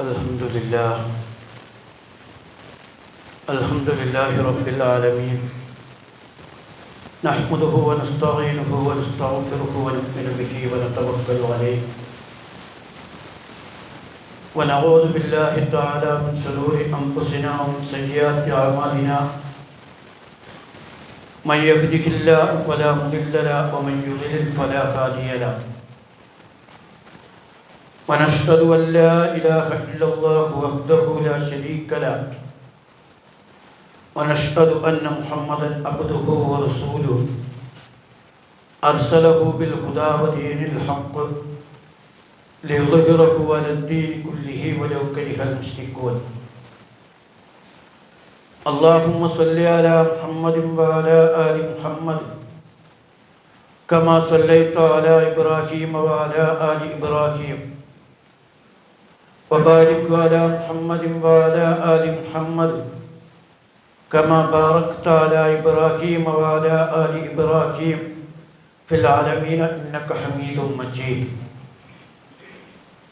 الحمد لله رب العالمين نحمده ونستعينه ونستغفره ونؤمن به ونتوكل عليه ونعوذ بالله تعالى من شرور أنفسنا ومن سيئات أعمالنا من يهده الله فلا مضل له ومن يضلل فلا هادي له ونشهد أن لا إله إلا الله وحده لا شريك له ونشهد أن محمدا عبده ورسوله أرسله بالهدى ودين الحق ليظهره على الدين كله ولو كره المشركون اللهم صل على محمد وعلى آل محمد كما صليت على إبراهيم وعلى آل إبراهيم وبارك على محمد وعلى آل محمد كما باركت على إبراهيم وعلى آل إبراهيم في العالمين إنك حميد مجيد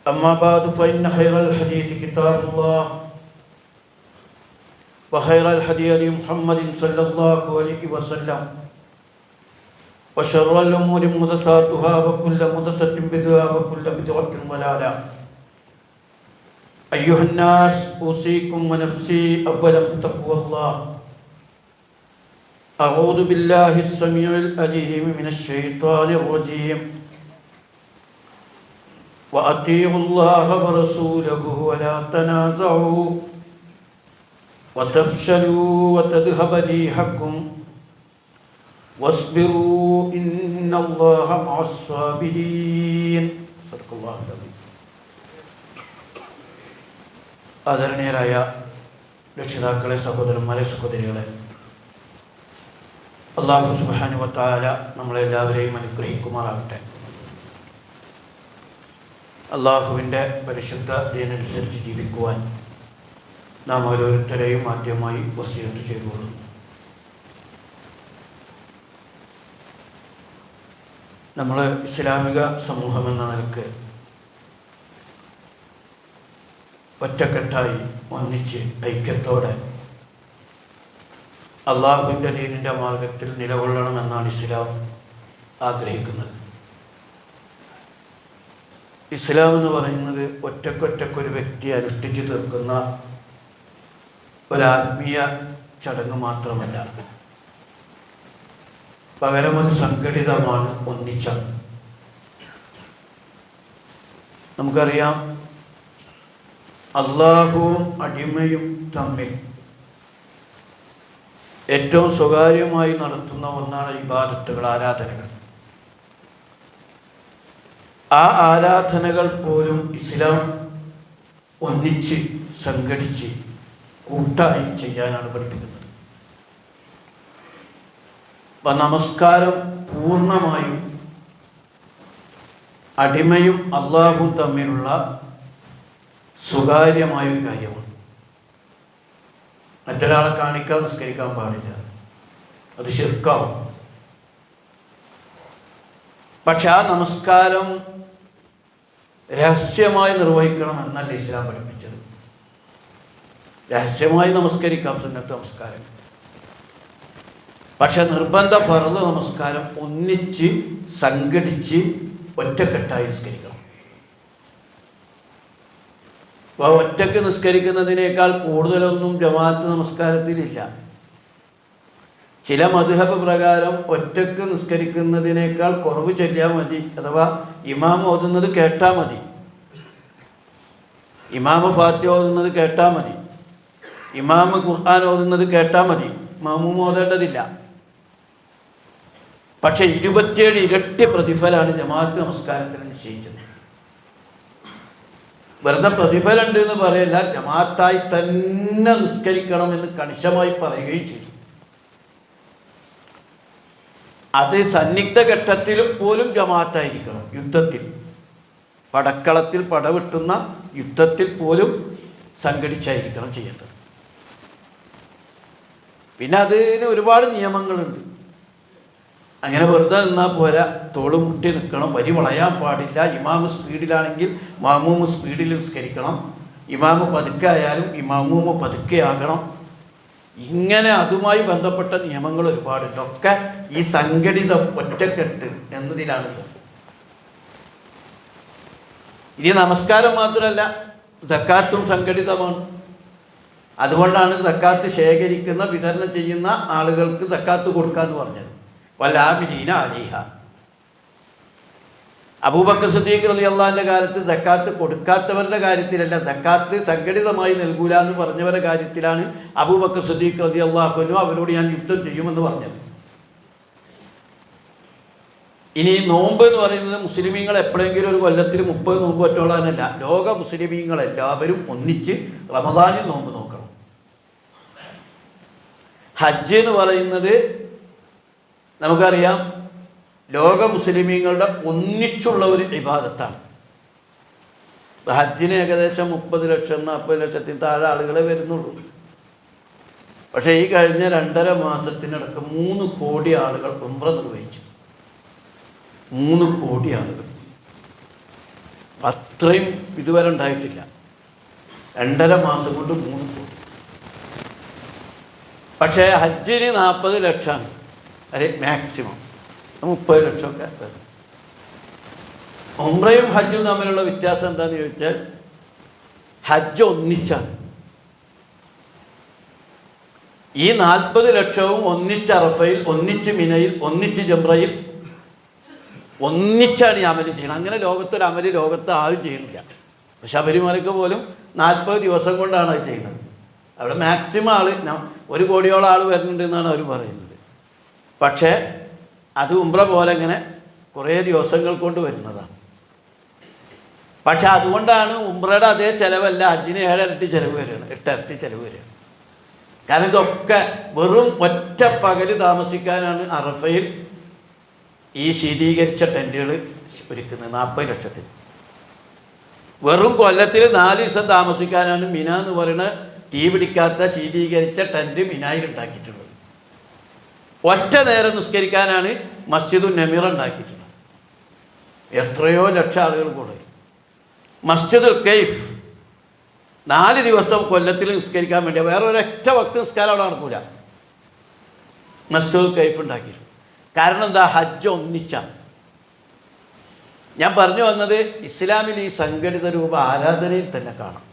أما بعد فإن خير الحديث كتاب الله وخير الهدي هدي محمد صلى الله عليه وسلم وشر الأمور محدثاتها وكل محدثة بدعة وكل بدعة ضلالة أيها الناس أوصيكم ونفسي أولا بتقوى الله أعوذ بالله السميع العليم من الشيطان الرجيم وأطيعوا الله ورسوله ولا تنازعوا وتفشلوا وتذهب ريحكم واصبروا إن الله مع الصابرين صدق الله العظيم ആദരണീയരായ രക്ഷിതാക്കളെ, സഹോദരന്മാരെ, സഹോദരികളെ, അല്ലാഹു സുബ്ഹാനഹു വ തആല നമ്മളെല്ലാവരെയും അനുഗ്രഹിക്കുമാറാകട്ടെ. അള്ളാഹുവിൻ്റെ പരിശുദ്ധ ദീനനുസരിച്ച് ജീവിക്കുവാൻ നാം ഓരോരുത്തരെയും ആദ്യമായി വസിയത്ത് ചെയ്തുകൊള്ളുന്നു. നമ്മൾ ഇസ്ലാമിക സമൂഹം എന്ന നിലക്ക് ഒറ്റക്കെട്ടായി ഒന്നിച്ച് ഐക്യത്തോടെ അള്ളാഹുവിൻ്റെ ദീനിൻ്റെ മാർഗത്തിൽ നിലകൊള്ളണമെന്നാണ് ഇസ്ലാം ആഗ്രഹിക്കുന്നത്. ഇസ്ലാം എന്ന് പറയുന്നത് ഒറ്റക്കൊറ്റക്കൊരു വ്യക്തി അനുഷ്ഠിച്ചു തീർക്കുന്ന ഒരാത്മീയ ചടങ്ങ് മാത്രമല്ല, പകരം ഒരു സംഘടിതമാണ്, ഒന്നിച്ചാണ്. നമുക്കറിയാം, അള്ളാഹുവും അടിമയും തമ്മിൽ ഏറ്റവും സ്വകാര്യമായി നടത്തുന്ന ഒന്നാണ് ഇബാദത്തുകൾ, ആരാധനകൾ. ആ ആരാധനകൾ പോലും ഇസ്ലാം ഒന്നിച്ച് സംഘടിച്ച് കൂട്ടായി ചെയ്യാനാണ് പഠിപ്പിക്കുന്നത്. അപ്പം നമസ്കാരം പൂർണ്ണമായും അടിമയും അള്ളാഹുവും തമ്മിലുള്ള സ്വകാര്യമായൊരു കാര്യമാണ്. മറ്റൊരാളെ കാണിക്കാൻ നിസ്കരിക്കാൻ പാടില്ല, അത് ശിർക്കാവും. പക്ഷെ ആ നമസ്കാരം രഹസ്യമായി നിർവഹിക്കണം എന്നല്ല ഇസ്ലാം പഠിപ്പിച്ചത്. രഹസ്യമായി നമസ്കരിക്കാം, സുന്നത്ത് നമസ്കാരം. പക്ഷെ നിർബന്ധ ഫർള് നമസ്കാരം ഒന്നിച്ച് സംഘടിച്ച് ഒറ്റക്കെട്ടായി നിസ്കരിക്കണം. അപ്പോൾ ഒറ്റക്ക് നിസ്കരിക്കുന്നതിനേക്കാൾ കൂടുതലൊന്നും ജമാഅത്ത് നമസ്കാരത്തിലില്ല. ചില മദ്ഹബ് പ്രകാരം ഒറ്റക്ക് നിസ്കരിക്കുന്നതിനേക്കാൾ കുറവ് ചൊല്ലിയാൽ മതി, അഥവാ ഇമാം ഓതുന്നത് കേട്ടാൽ മതി. ഇമാമ് ഫാത്തിഹ ഓതുന്നത് കേട്ടാൽ മതി, ഇമാമ് ഖുർആൻ ഓതുന്നത് കേട്ടാൽ മതി, മാമൂം ഓതേണ്ടതില്ല. പക്ഷെ 27 ഇരട്ടി പ്രതിഫലമാണ് ജമാഅത്ത് നമസ്കാരത്തിന് നിശ്ചയിച്ചത്. വെറുതെ പ്രതിഫലമുണ്ട് എന്ന് പറയല്ല, ജമാഅത്തായി തന്നെ നിസ്കരിക്കണം എന്ന് കണിശമായി പറയുകയും ചെയ്തു. അത് സന്നിഗ്ധ ഘട്ടത്തിൽ പോലും ജമാഅത്തായിരിക്കണം. യുദ്ധത്തിൽ, പടക്കളത്തിൽ പടവെട്ടുന്ന യുദ്ധത്തിൽ പോലും സംഘടിച്ചായിരിക്കണം ചെയ്യേണ്ടത്. പിന്നെ അതിന് ഒരുപാട് നിയമങ്ങളുണ്ട്. അങ്ങനെ വെറുതെ നിന്നാൽ പോരാ, തോളും മുട്ടി നിൽക്കണം, വരി വളയാൻ പാടില്ല. ഇമാമ് സ്പീഡിലാണെങ്കിൽ മാമൂമ് സ്പീഡിൽ നിസ്കരിക്കണം. ഇമാമ് പതുക്കെ ആയാലും ഇമാമൂമ പതുക്കെ ആകണം. ഇങ്ങനെ അതുമായി ബന്ധപ്പെട്ട നിയമങ്ങൾ ഒരുപാടുണ്ട്. ഒക്കെ ഈ സംഘടിത ഒറ്റക്കെട്ട് എന്നതിലാണിത്. ഇനി നമസ്കാരം മാത്രമല്ല, സക്കാത്തും സംഘടിതമാണ്. അതുകൊണ്ടാണ് സക്കാത്ത് ശേഖരിക്കുന്ന വിതരണം ചെയ്യുന്ന ആളുകൾക്ക് സക്കാത്ത് കൊടുക്കാന്ന് പറഞ്ഞത്. വലാമിനീന അലീഹ. അബൂബക്കർ സിദ്ദീഖ് റളിയല്ലാഹുവിന്റെ കാലത്ത് സക്കാത്ത് കൊടുക്കാത്തവരുടെ കാര്യത്തിലല്ല, സക്കാത്ത് സംഘടിതമായി നൽകൂല എന്ന് പറഞ്ഞവരുടെ കാര്യത്തിലാണ് അബൂബക്കർ സിദ്ദീഖ് റളിയല്ലാഹു അൻഹു അവരോട് ഞാൻ യുദ്ധം ചെയ്യുമെന്ന് പറഞ്ഞത്. ഇനി നോമ്പ് എന്ന് പറയുന്നത് മുസ്ലിമീങ്ങൾ എപ്പോഴെങ്കിലും ഒരു കൊല്ലത്തിൽ 30 നോമ്പ് പറ്റോളാനല്ല, ലോക മുസ്ലിമീങ്ങൾ എല്ലാവരും ഒന്നിച്ച് റമദാനിൽ നോമ്പ് നോക്കണം. ഹജ്ജ് എന്ന് പറയുന്നത് നമുക്കറിയാം ലോക മുസ്ലിമീങ്ങളുടെ ഒന്നിച്ചുള്ള ഒരു ഇബാദത്താണ്. ഹജ്ജിന് ഏകദേശം 30 ലക്ഷം 40 ലക്ഷത്തിന് താഴെ ആളുകളെ വരുന്നുള്ളൂ. പക്ഷേ ഈ കഴിഞ്ഞ 2.5 മാസത്തിനടക്കം 3 കോടി ആളുകൾ ഉംറ നിർവഹിച്ചു. 3 കോടി ആളുകൾ. അത്രയും ഇതുവരെ ഉണ്ടായിട്ടില്ല. 2.5 മാസം കൊണ്ട് 3 കോടി. പക്ഷേ ഹജ്ജിന് 40 ലക്ഷമാണ്, അല്ലെ മാക്സിമം 30 ലക്ഷമൊക്കെ വരും. ഉംറയും ഹജ്ജും തമ്മിലുള്ള വ്യത്യാസം എന്താണെന്ന് ചോദിച്ചാൽ ഹജ്ജ് ഒന്നിച്ചാണ്. ഈ 40 ലക്ഷവും ഒന്നിച്ച് അറഫയിൽ, ഒന്നിച്ച് മിനയിൽ, ഒന്നിച്ച് ജംറയിൽ ഒന്നിച്ചാണ് ഈ അമല് ചെയ്യണം. അങ്ങനെ ലോകത്തൊരു അമല് ലോകത്ത് ആരും ചെയ്യണില്ല. ശബരിമലയ്ക്ക് പോലും 40 ദിവസം കൊണ്ടാണ് അത് ചെയ്യുന്നത്. അവിടെ മാക്സിമം ആൾ 1 കോടിയോളം ആൾ വരുന്നുണ്ട് എന്നാണ് അവർ പറയുന്നത്. പക്ഷേ അത് ഉംറ പോലെ ഇങ്ങനെ കുറേ ദിവസങ്ങൾ കൊണ്ട് വരുന്നതാണ്. പക്ഷെ അതുകൊണ്ടാണ് ഉംറയുടെ അതേ ചിലവല്ല ഹജ്ജിന് 7 ഇരട്ടി ചിലവ് വരികയാണ്, 8 ഇരട്ടി ചിലവ് വരികയാണ്. കാരണം ഇതൊക്കെ വെറും ഒറ്റ പകൽ താമസിക്കാനാണ് അറഫയിൽ ഈ ശീതീകരിച്ച ടെൻറ്റുകൾ ഒരുക്കുന്നത് 40 ലക്ഷത്തിന്. വെറും കൊല്ലത്തിൽ 4 ദിവസം താമസിക്കാനാണ് മിന എന്ന് പറയുന്ന തീ പിടിക്കാത്ത ശീതീകരിച്ച ടെൻറ്റ് മിനായിൽ ഉണ്ടാക്കിയിട്ടുള്ളത്. ഒറ്റ നേരം നിസ്കരിക്കാനാണ് മസ്ജിദുൻ നമീറ ഉണ്ടാക്കിയിട്ടുള്ളത്. എത്രയോ ലക്ഷം ആളുകൾ കൂടെ. മസ്ജിദുൽ കൈഫ് 4 ദിവസം കൊല്ലത്തിൽ നിസ്കരിക്കാൻ വേണ്ടി വേറെ ഒരൊറ്റ വക്ത് നിസ്കാരം അവിടെ നടക്കൂല. മസ്ജിദുൽ കൈഫ് ഉണ്ടാക്കിയിരുന്നു. കാരണം എന്താ? ഹജ്ജ് ഒന്നിച്ചാണ്. ഞാൻ പറഞ്ഞു വന്നത് ഇസ്ലാമിൽ ഈ സംഘടിത രൂപ ആരാധനയിൽ തന്നെ കാണാം.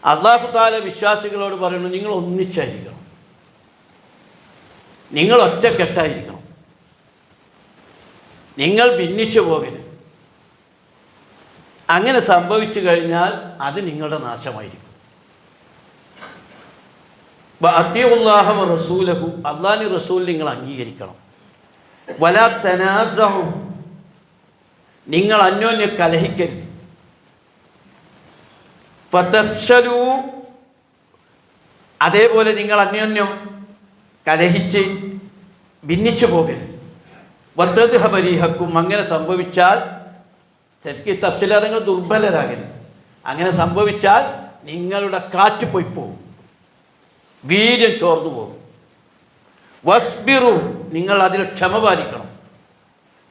അല്ലാഹു തആല വിശ്വാസികളോട് പറയുന്നു, നിങ്ങൾ ഒന്നിച്ചായിരിക്കണം, നിങ്ങൾ ഒറ്റക്കെട്ടായിരിക്കണം, നിങ്ങൾ ഭിന്നിച്ചു പോകരുത്. അങ്ങനെ സംഭവിച്ചു കഴിഞ്ഞാൽ അത് നിങ്ങളുടെ നാശമായിരിക്കും. അത്തിയുല്ലാഹ വ റസൂലഹു, അല്ലാഹുവിന്റെ റസൂൽ നിങ്ങൾ അംഗീകരിക്കണം. വലാ തനാസഉ, നിങ്ങൾ അന്യോന്യം കലഹിക്കരുത്. ഫതഫ്ശലു, അതേപോലെ നിങ്ങൾ അന്യോന്യം കലഹിച്ച് ഭിന്നിച്ചു പോകരുത്. വതദ്ഹബ റീഹക്കും, അങ്ങനെ സംഭവിച്ചാൽ ശരിക്കും തഫ്സീലങ്ങൾ ദുർബലരാകരുത്. അങ്ങനെ സംഭവിച്ചാൽ നിങ്ങളുടെ കാറ്റ് പോയി പോകും, വീര്യം ചോർന്നു പോകും. വസ്ബിറു, നിങ്ങൾ അതിൽ ക്ഷമ പാലിക്കണം.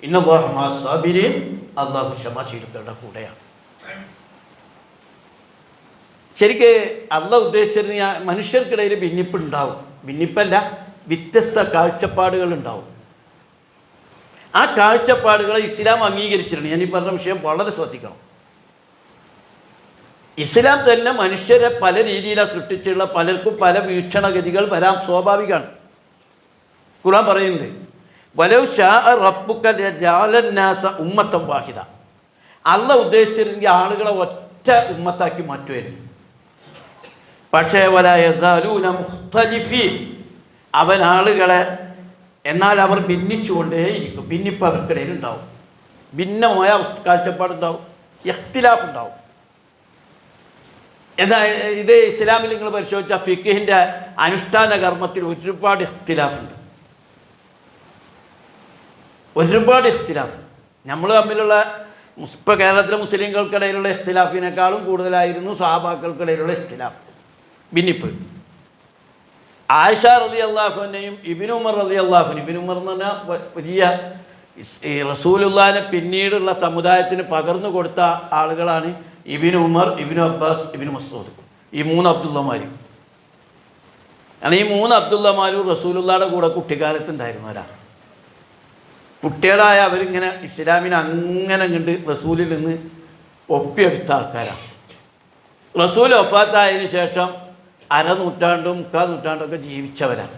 ഇന്നല്ലാഹ മഅ സ്സാബിരീൻ, അല്ലാഹു ക്ഷമാശീലരുടെ കൂടെയാണ്. ശരിക്ക് അള്ളാഹ് ഉദ്ദേശിച്ചത് മനുഷ്യർക്കിടയിൽ ഭിന്നിപ്പുണ്ടാവും. ഭിന്നിപ്പല്ല, വ്യത്യസ്ത കാഴ്ചപ്പാടുകൾ ഉണ്ടാവും. ആ കാഴ്ചപ്പാടുകളെ ഇസ്ലാം അംഗീകരിച്ചിട്ടുണ്ട്. ഞാൻ ഈ പറഞ്ഞ വിഷയം വളരെ ശ്രദ്ധിക്കണം. ഇസ്ലാം തന്നെ മനുഷ്യരെ പല രീതിയിലാണ് സൃഷ്ടിച്ചുള്ള, പലർക്കും പല വീക്ഷണഗതികൾ വരാൻ സ്വാഭാവികമാണ്. ഖുർആൻ പറയുന്നുണ്ട്, വലൗ ശാഅ റബ്ബുക ലജഅലന്നാസ ഉമ്മത്തൻ വാഹിദ. അള്ളാഹ് ഉദ്ദേശിച്ചിരുന്നെങ്കിൽ ആളുകളെ ഒറ്റ ഉമ്മത്താക്കി മാറ്റുമായിരുന്നു. പക്ഷേ വലാ യസാലൂന മുഖ്തലിഫീൻ, അവൻ ആളുകളെ, എന്നാൽ അവർ ഭിന്നിച്ചുകൊണ്ടേയിരിക്കും. ഭിന്നിപ്പ് അവർക്കിടയിൽ ഉണ്ടാവും, ഭിന്നമായ കാഴ്ചപ്പാടുണ്ടാവും, ഇഖ്തിലാഫ് ഉണ്ടാവും. എന്നാൽ ഇത് ഇസ്ലാമിൽ നിങ്ങൾ പരിശോധിച്ചാൽ ഫിഖ്ഹിൻ്റെ അനുഷ്ഠാന കർമ്മത്തിൽ ഒരുപാട് ഇഖ്തിലാഫുണ്ട്, ഒരുപാട് ഇഖ്തിലാഫ്. നമ്മൾ തമ്മിലുള്ള ഇപ്പോൾ കേരളത്തിലെ മുസ്ലിങ്ങൾക്കിടയിലുള്ള ഇഖ്തിലാഫിനേക്കാളും കൂടുതലായിരുന്നു സ്വഹാബാക്കൾക്കിടയിലുള്ള ഇഖ്തിലാഫ്, ഭിന്നിപ്പ്. ആയിഷ റളിയല്ലാഹു അൻഹയും ഇബ്നു ഉമർ റളിയല്ലാഹു അൻഹു, ഇബ്നു ഉമർ എന്ന് പറഞ്ഞാൽ വലിയ റസൂലുള്ളാഹിനെ പിന്നീടുള്ള സമുദായത്തിന് പകർന്നു കൊടുത്ത ആളുകളാണ് ഇബ്നു ഉമർ, ഇബ്നു അബ്ബാസ്, ഇബ്നു മസ്ഊദ്. ഈ 3 അബ്ദുള്ളമാർ. കാരണം ഈ 3 അബ്ദുള്ളമാരും റസൂലുള്ളാഹിയുടെ കൂടെ കുട്ടിക്കാലത്തുണ്ടായിരുന്നവരാണ്. കുട്ടികളായ അവരിങ്ങനെ ഇസ്ലാമിനെ അങ്ങനെ കണ്ട് റസൂലിൽ നിന്ന് ഒപ്പിയെടുത്ത ആൾക്കാരാണ്. റസൂൽ വഫാത്തായതിനു ശേഷം അരനൂറ്റാണ്ടും 3/4 നൂറ്റാണ്ടൊക്കെ ജീവിച്ചവരാണ്.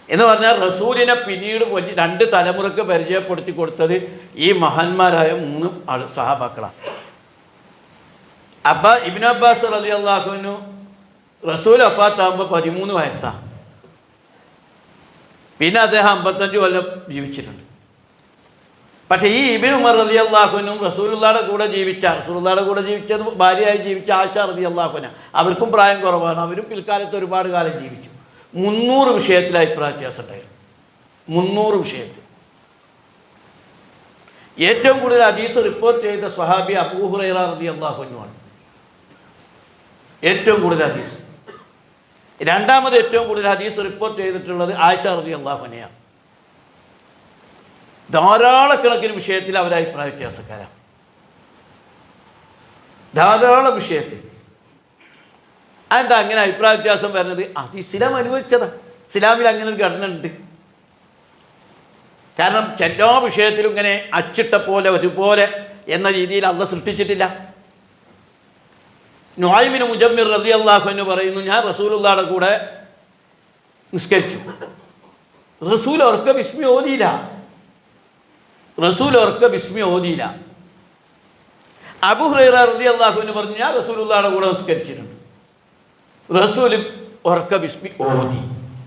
എന്ന് പറഞ്ഞാൽ റസൂലിനെ പിന്നീട് 2 തലമുറക്ക് പരിചയപ്പെടുത്തി കൊടുത്തത് ഈ മഹാന്മാരായ 3 സഹാബാക്കളാണ്. ഇബ്നു അബ്ബാസ് റളിയല്ലാഹു അൻഹു റസൂൽ വഫാത്താകുമ്പോൾ 13 വയസ്സാണ്. പിന്നെ അദ്ദേഹം 55 കൊല്ലം ജീവിച്ചിട്ടുണ്ട്. പക്ഷേ ഈ ഇബ്നു ഉമർ റളിയല്ലാഹു അൻഹു റസൂലുള്ളാഹിയുടെ കൂടെ ജീവിച്ചത് ഭാര്യയായി ജീവിച്ച ആയിഷ റളിയല്ലാഹു അൻഹ, അവർക്കും പ്രായം കുറവാണ്. അവരും പിൽക്കാലത്ത് ഒരുപാട് കാലം ജീവിച്ചു. 300 വിഷയത്തിൽ അഭിപ്രായ വ്യത്യാസം ഉണ്ടായിരുന്നു. 300 വിഷയത്തിൽ. ഏറ്റവും കൂടുതൽ ഹദീസ് റിപ്പോർട്ട് ചെയ്ത സ്വഹാബി അബൂ ഹുറൈറ റളിയല്ലാഹു അൻഹു ആണ്. ഏറ്റവും കൂടുതൽ ഹദീസ്. രണ്ടാമത് ഏറ്റവും കൂടുതൽ ഹദീസ് റിപ്പോർട്ട് ചെയ്തിട്ടുള്ളത് ആയിഷ റളിയല്ലാഹു അൻഹയാണ്. ധാരാളക്കണക്കിന് വിഷയത്തിൽ അവർ അഭിപ്രായ വ്യത്യാസക്കാരാണ്. ധാരാളം വിഷയത്തിൽ. അതെന്താ അങ്ങനെ അഭിപ്രായ വ്യത്യാസം വരുന്നത്? അത് ഇസ്ലാം അനുവദിച്ചതാണ്. ഇസ്ലാമിൽ അങ്ങനെ ഒരു ഘടന ഉണ്ട്. കാരണം എല്ലാ വിഷയത്തിലും ഇങ്ങനെ അച്ചിട്ട പോലെ ഒരുപോലെ എന്ന രീതിയിൽ അള്ളാഹ് സൃഷ്ടിച്ചിട്ടില്ല. നുഅയ്മിൻ മുജമ്മിർ റളിയല്ലാഹു അൻഹു പറയുന്നു, ഞാൻ റസൂലുള്ളാഹിയുടെ കൂടെ നിസ്കരിച്ചു. റസൂൽ ഉറക്കെ ബിസ്മി ഓതിയില്ല. അബൂ ഹുറൈറ റളിയല്ലാഹു അൻഹു പറഞ്ഞു, ഞാൻ റസൂലുള്ളാഹിയുടെ കൂടെ നിസ്കരിച്ചിട്ടുണ്ട്. റസൂൽ ഉറക്കെ ബിസ്മി ഓതി.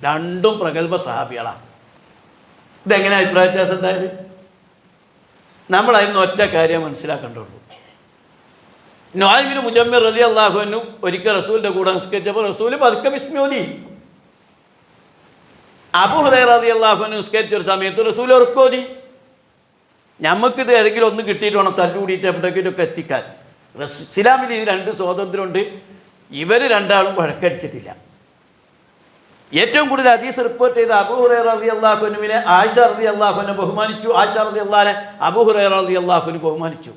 രണ്ടും പ്രഗൽഭ സഹാബികളാണ്. ഇതെങ്ങനെ അഭിപ്രായ വ്യത്യാസം ഉണ്ടായത്? നമ്മളതിന് ഒറ്റ കാര്യം മനസ്സിലാക്കേണ്ടുള്ളൂ. നുഅയ്മിൻ മുജമ്മിർ റളിയല്ലാഹു അൻഹു ഒരിക്കൽ റസൂലിൻ്റെ കൂടെ നിസ്കരിച്ചപ്പോൾ റസൂൽ പതുക്കെ ബിസ്മി ഓതി. അബൂ ഹുറൈറ റളിയല്ലാഹു അൻഹു നിസ്കരിച്ച ഒരു സമയത്ത് റസൂൽ ഉറക്കോതി. നമുക്കിത് ഏതെങ്കിലും ഒന്ന് കിട്ടിയിട്ട് വേണം തല്ലുകൂടിയിട്ട് എവിടേക്കൊക്കെ എത്തിക്കാൻ. ഇസ്ലാമിൽ ഈ 2 സ്വാതന്ത്ര്യമുണ്ട്. ഇവർ രണ്ടാളും വഴക്കടിച്ചിട്ടില്ല. ഏറ്റവും കൂടുതൽ ഹദീസ് റിപ്പോർട്ട് ചെയ്ത അബൂ ഹുറൈറ റളിയല്ലാഹു അൻഹുവിനെ ആയിഷ റളിയല്ലാഹു അൻഹ ബഹുമാനിച്ചു. ആയിഷ റളിയല്ലാഹു അൻഹ അബൂ ഹുറൈറ റളിയല്ലാഹു അൻഹു ബഹുമാനിച്ചു.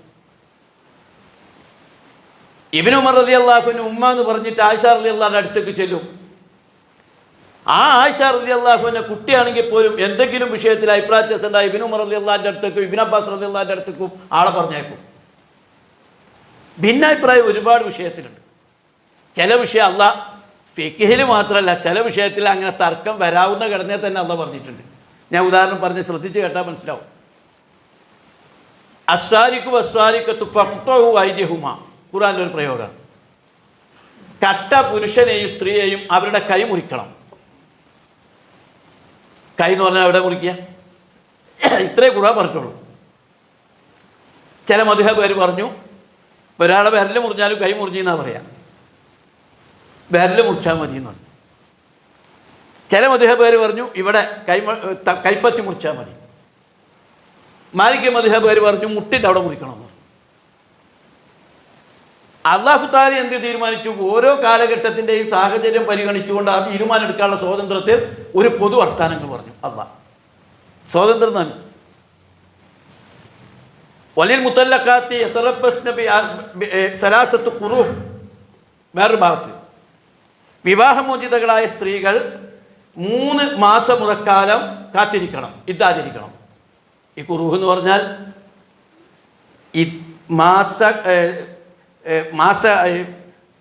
ഇബ്നു ഉമർ റളിയല്ലാഹു അൻഹു ഉമ്മ എന്ന് പറഞ്ഞിട്ട് ആയിഷ റളിയല്ലാഹു അൻഹയുടെ അടുത്തേക്ക് ചെല്ലും. ആ ആയിഷ റളിയല്ലാഹു അൻഹ കുട്ടിയാണെങ്കിൽ പോലും എന്തെങ്കിലും വിഷയത്തിൽ അഭിപ്രായ വ്യത്യാസം ഉണ്ടായി ഇബ്നു ഉമർ റളിയല്ലാഹുവിൻ്റെ അടുത്തേക്കും ഇബ്നു അബ്ബാസ് റളിയല്ലാഹുവിൻ്റെ അടുത്തേക്കും ആളെ പറഞ്ഞേക്കും. ഭിന്നാഭിപ്രായം ഒരുപാട് വിഷയത്തിലുണ്ട്. ചില വിഷയം അള്ളാഹ് ഫിഖ്ഹിൽ മാത്രമല്ല, ചില വിഷയത്തിൽ അങ്ങനെ തർക്കം വരാവുന്ന ഘടനയെ തന്നെ അള്ളാഹ് പറഞ്ഞിട്ടുണ്ട്. ഞാൻ ഉദാഹരണം പറഞ്ഞ് ശ്രദ്ധിച്ച് കേട്ടാൽ മനസ്സിലാവും. അസ്സാരിഖു വസ്സാരിഖത്തു ഫഖ്തഉ ഐദിയഹുമാ, ഖുർആനിലെ ഒരു പ്രയോഗമാണ്. കട്ട പുരുഷനെയും സ്ത്രീയെയും അവരുടെ കൈ മുറിക്കണം. കൈ എന്ന് പറഞ്ഞാൽ എവിടെ മുറിക്കുക? ഇത്രേ ഖുർആൻ പറഞ്ഞിട്ടുള്ളൂ. ചില മദ്ഹബുകാർ പറഞ്ഞു ഒരാളെ വിരൽ മുറിഞ്ഞാലും കൈ മുറിഞ്ഞെന്നാണ് പറയാം. വിരൽ മുറിച്ചാൽ മതി എന്ന് പറഞ്ഞു. ചില മദ്ഹബുകാർ പറഞ്ഞു ഇവിടെ കൈപ്പത്തി മുറിച്ചാൽ മതി. മാലിക് മദ്ഹബുകാർ പറഞ്ഞു മുട്ടിൻ്റെ അവിടെ മുറിക്കണം. അല്ലാഹു തആല എന്ത് തീരുമാനിച്ചു? ഓരോ കാലഘട്ടത്തിൻ്റെയും സാഹചര്യം പരിഗണിച്ചുകൊണ്ട് ആ തീരുമാനം എടുക്കാനുള്ള സ്വാതന്ത്ര്യത്തിൽ ഒരു പൊതു വർത്താനങ്ങൾ പറഞ്ഞു. അല്ലാഹ് സ്വാതന്ത്ര്യം തന്നെ. വലിൽ മുത്തല്ലഖാത്തി യതറബ്ബസ്ന സലാസത്തു ഖുറൂഹ്, വേറൊരു ഭാഗത്ത് വിവാഹമോചിതകളായ സ്ത്രീകൾ 3 മാസമുറക്കാലം കാത്തിരിക്കണം, ഇദ്ദാചരിക്കണം. ഈ ഖുറൂഹ് എന്ന് പറഞ്ഞാൽ ഈ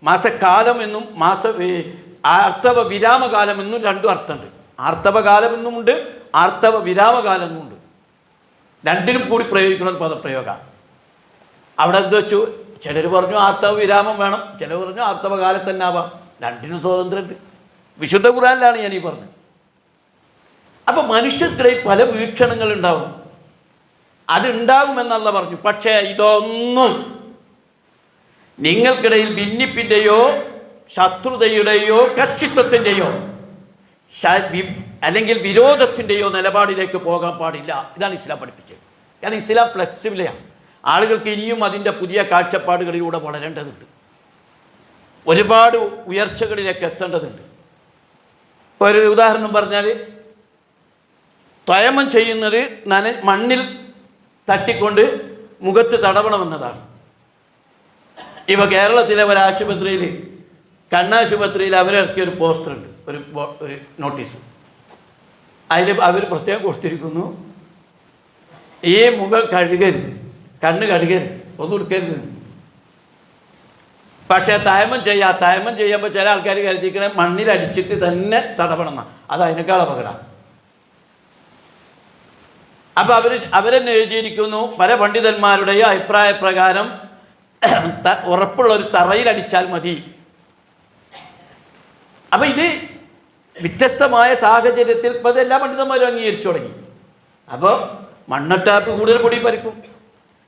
മാസക്കാലം എന്നും ആർത്തവ വിരാമകാലം എന്നും 2 അർത്ഥമുണ്ട്. ആർത്തവകാലം എന്നുമുണ്ട്, ആർത്തവ വിരാമകാലം എന്നുമുണ്ട്. രണ്ടിനും കൂടി പ്രയോഗിക്കുന്ന പദപ്രയോഗം. അവിടെ എന്ത് വെച്ചു? ചിലർ പറഞ്ഞു ആർത്തവ വിരാമം വേണം, ചിലർ പറഞ്ഞു ആർത്തവ കാലത്ത് തന്നെ ആവാം. രണ്ടിനും സ്വാതന്ത്ര്യമുണ്ട്. വിശുദ്ധ ഖുർആനിലാണ് ഞാൻ ഈ പറഞ്ഞത്. അപ്പം മനുഷ്യർക്കിടയിൽ പല വീക്ഷണങ്ങളുണ്ടാവും. അതുണ്ടാകുമെന്നല്ല പറഞ്ഞു. പക്ഷേ ഇതൊന്നും നിങ്ങൾക്കിടയിൽ ഭിന്നിപ്പിൻ്റെയോ ശത്രുതയുടെയോ കക്ഷിത്വത്തിൻ്റെയോ അല്ലെങ്കിൽ വിരോധത്തിൻ്റെയോ നിലപാടിലേക്ക് പോകാൻ പാടില്ല. ഇതാണ് ഇസ്ലാം പഠിപ്പിച്ചത്. കാരണം ഇസ്ലാം ഫ്ലെക്സിബിളാണ്. ആളുകൾക്ക് ഇനിയും അതിൻ്റെ പുതിയ കാഴ്ചപ്പാടുകളിലൂടെ വളരേണ്ടതുണ്ട്. ഒരുപാട് ഉയർച്ചകളിലേക്ക് എത്തേണ്ടതുണ്ട്. ഒരു ഉദാഹരണം പറഞ്ഞാൽ, തയമം ചെയ്യുന്നത് മണ്ണിൽ തട്ടിക്കൊണ്ട് മുഖത്ത് തടവണമെന്നതാണ്. ഇപ്പോൾ കേരളത്തിലെ ഒരാശുപത്രിയിൽ, കണ്ണാശുപത്രിയിൽ അവരിറക്കിയ ഒരു പോസ്റ്ററുണ്ട്, ഒരു നോട്ടീസ്. അതിൽ അവർ പ്രത്യേകം കൊടുത്തിരിക്കുന്നു, ഈ മുഖം കഴുകരുത്, കണ്ണ് കഴുകരുത്, ഒന്നും എടുക്കരുത്. പക്ഷേ തയമം ചെയ്യുമ്പോൾ ചില ആൾക്കാർ കരുതിക്കണേ മണ്ണിലടിച്ചിട്ട് തന്നെ തടവണം. അത് അതിനേക്കാൾ അപകടമാണ്. അപ്പോൾ അവരെന്നെ എഴുതിയിരിക്കുന്നു, പല പണ്ഡിതന്മാരുടെയും അഭിപ്രായ പ്രകാരം ഉറപ്പുള്ള ഒരു തറയിലടിച്ചാൽ മതി. അപ്പം ഇത് വ്യത്യസ്തമായ സാഹചര്യത്തിൽ ഇപ്പോൾ എല്ലാ പണ്ഡിതന്മാരും അംഗീകരിച്ചു തുടങ്ങി. അപ്പോൾ മണ്ണിട്ടാപ്പ് കൂടുതൽ പൊടി പരിക്കും.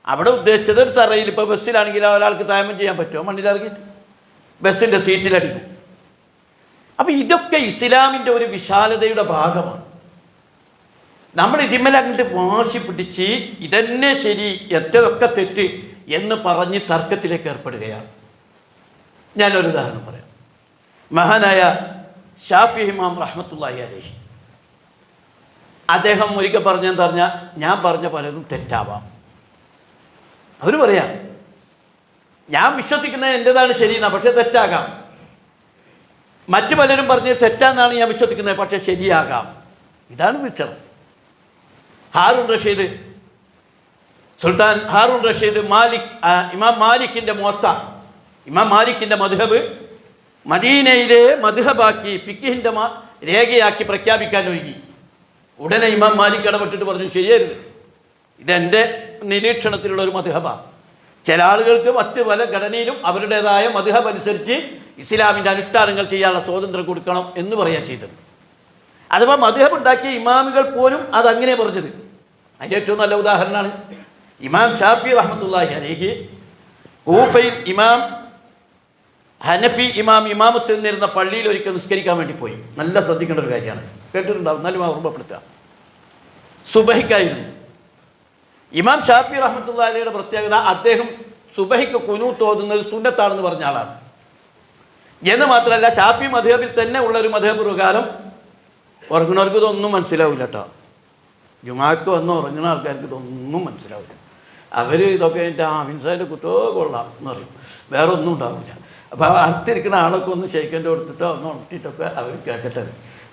അവിടെ ഉദ്ദേശിച്ചത് ഒരു തറയിൽ, ഇപ്പോൾ ബസ്സിലാണെങ്കിൽ ഒരാൾക്ക് തയമം ചെയ്യാൻ പറ്റുമോ? മണ്ണിലിറങ്ങിയിട്ട് ബസ്സിൻ്റെ സീറ്റിലടിക്കും. അപ്പം ഇതൊക്കെ ഇസ്ലാമിൻ്റെ ഒരു വിശാലതയുടെ ഭാഗമാണ്. നമ്മൾ ഇതിന്മേലങ്ങോട്ട് വാശി പിടിച്ച് ഇതന്നെ ശരി, എത്രയൊക്കെ തെറ്റ് എന്ന് പറഞ്ഞ് തർക്കത്തിലേക്ക് ഏർപ്പെടുകയാണ്. ഞാനൊരു ഉദാഹരണം പറയാം. മഹാനായ ഷാഫി ഇമാം റഹ്മത്തുള്ളാഹി അലൈഹി, അദ്ദേഹം ഒരിക്കൽ പറഞ്ഞെന്ന് പറഞ്ഞാൽ, ഞാൻ പറഞ്ഞ പലതും തെറ്റാവാം. അവർ പറയാം, ഞാൻ വിശ്വസിക്കുന്നത് എൻ്റെതാണ് ശരിയെന്നാണ്, പക്ഷേ തെറ്റാകാം. മറ്റു പലരും പറഞ്ഞ് തെറ്റാന്നാണ് ഞാൻ വിശ്വസിക്കുന്നത്, പക്ഷേ ശരിയാകാം. ഇതാണ് വിഷയം. സുൽത്താൻ ഹാറൂൺ റഷീദ് ഇമാം മാലിക്കിൻ്റെ മുവത്ത, ഇമാം മാലിക്കിൻ്റെ മദ്ഹബ് മദീനയിലെ മദ്ഹബാക്കി ഫിഖിൻ്റെ രേഖയാക്കി പ്രഖ്യാപിക്കാൻ ഒഴുകി. ഉടനെ ഇമാം മാലിക് ഇടപെട്ടിട്ട് പറഞ്ഞു, ശരിയരുത്, ഇതെൻ്റെ നിരീക്ഷണത്തിലുള്ള ഒരു മദ്ഹബാണ്. ചില ആളുകൾക്ക് മറ്റ് പല ഘടനയിലും അവരുടേതായ മദ്ഹബ് അനുസരിച്ച് ഇസ്ലാമിൻ്റെ അനുഷ്ഠാനങ്ങൾ ചെയ്യാനുള്ള സ്വാതന്ത്ര്യം കൊടുക്കണം എന്ന് പറയാൻ ചെയ്തത്. അഥവാ മദ്ഹബ് ഉണ്ടാക്കിയ ഇമാമുകൾ പോലും അതങ്ങനെ പറഞ്ഞത്. അതിൻ്റെ ഏറ്റവും നല്ല ഉദാഹരണമാണ് ഇമാം ഷാഫി റഹ്മത്തുള്ളാഹി അലൈഹി കൂഫയിൽ ഇമാം ഹനഫി ഇമാമത്തിൽ നിന്നിരുന്ന പള്ളിയിൽ ഒരിക്കൽ നിസ്കരിക്കാൻ വേണ്ടി പോയി. നല്ല ശ്രദ്ധിക്കേണ്ട ഒരു കാര്യമാണ്, കേട്ടിട്ടുണ്ടാവും, എന്നാലും ഓർമ്മപ്പെടുത്തുക. സുബഹിക്കായിരുന്നു. ഇമാം ഷാഫി റഹ്മത്തുള്ളാഹി അലൈഹിയുടെ പ്രത്യേകത, അദ്ദേഹം സുബഹിക്ക് ഖുനൂത്ത് ഓതുന്നത് സുന്നത്താണെന്ന് പറഞ്ഞ ആളാണ്. എന്ന് മാത്രമല്ല, ഷാഫി മദ്ഹബിൽ തന്നെ ഉള്ള ഒരു മദ്ഹബ് പ്രകാരം ഉറങ്ങുന്നവർക്ക് ഇതൊന്നും മനസ്സിലാവില്ല കേട്ടോ. ജുമാക്ക് വന്ന് ഉറങ്ങുന്ന ആൾക്കാർക്ക് ഇതൊന്നും മനസ്സിലാവില്ല. അവർ ഇതൊക്കെ എൻ്റെ ആമിൻസാൻ്റെ കുത്തോ കൊള്ളാം എന്ന് പറയും, വേറെ ഒന്നും ഉണ്ടാവില്ല. അപ്പോൾ അടുത്തിരിക്കുന്ന ആളൊക്കെ ഒന്ന് ഷെയ്ക്കൻ്റെ കൊടുത്തിട്ടോ ഒന്ന് ഉണർത്തിയിട്ടൊക്കെ അവർ കേൾക്കട്ടെ,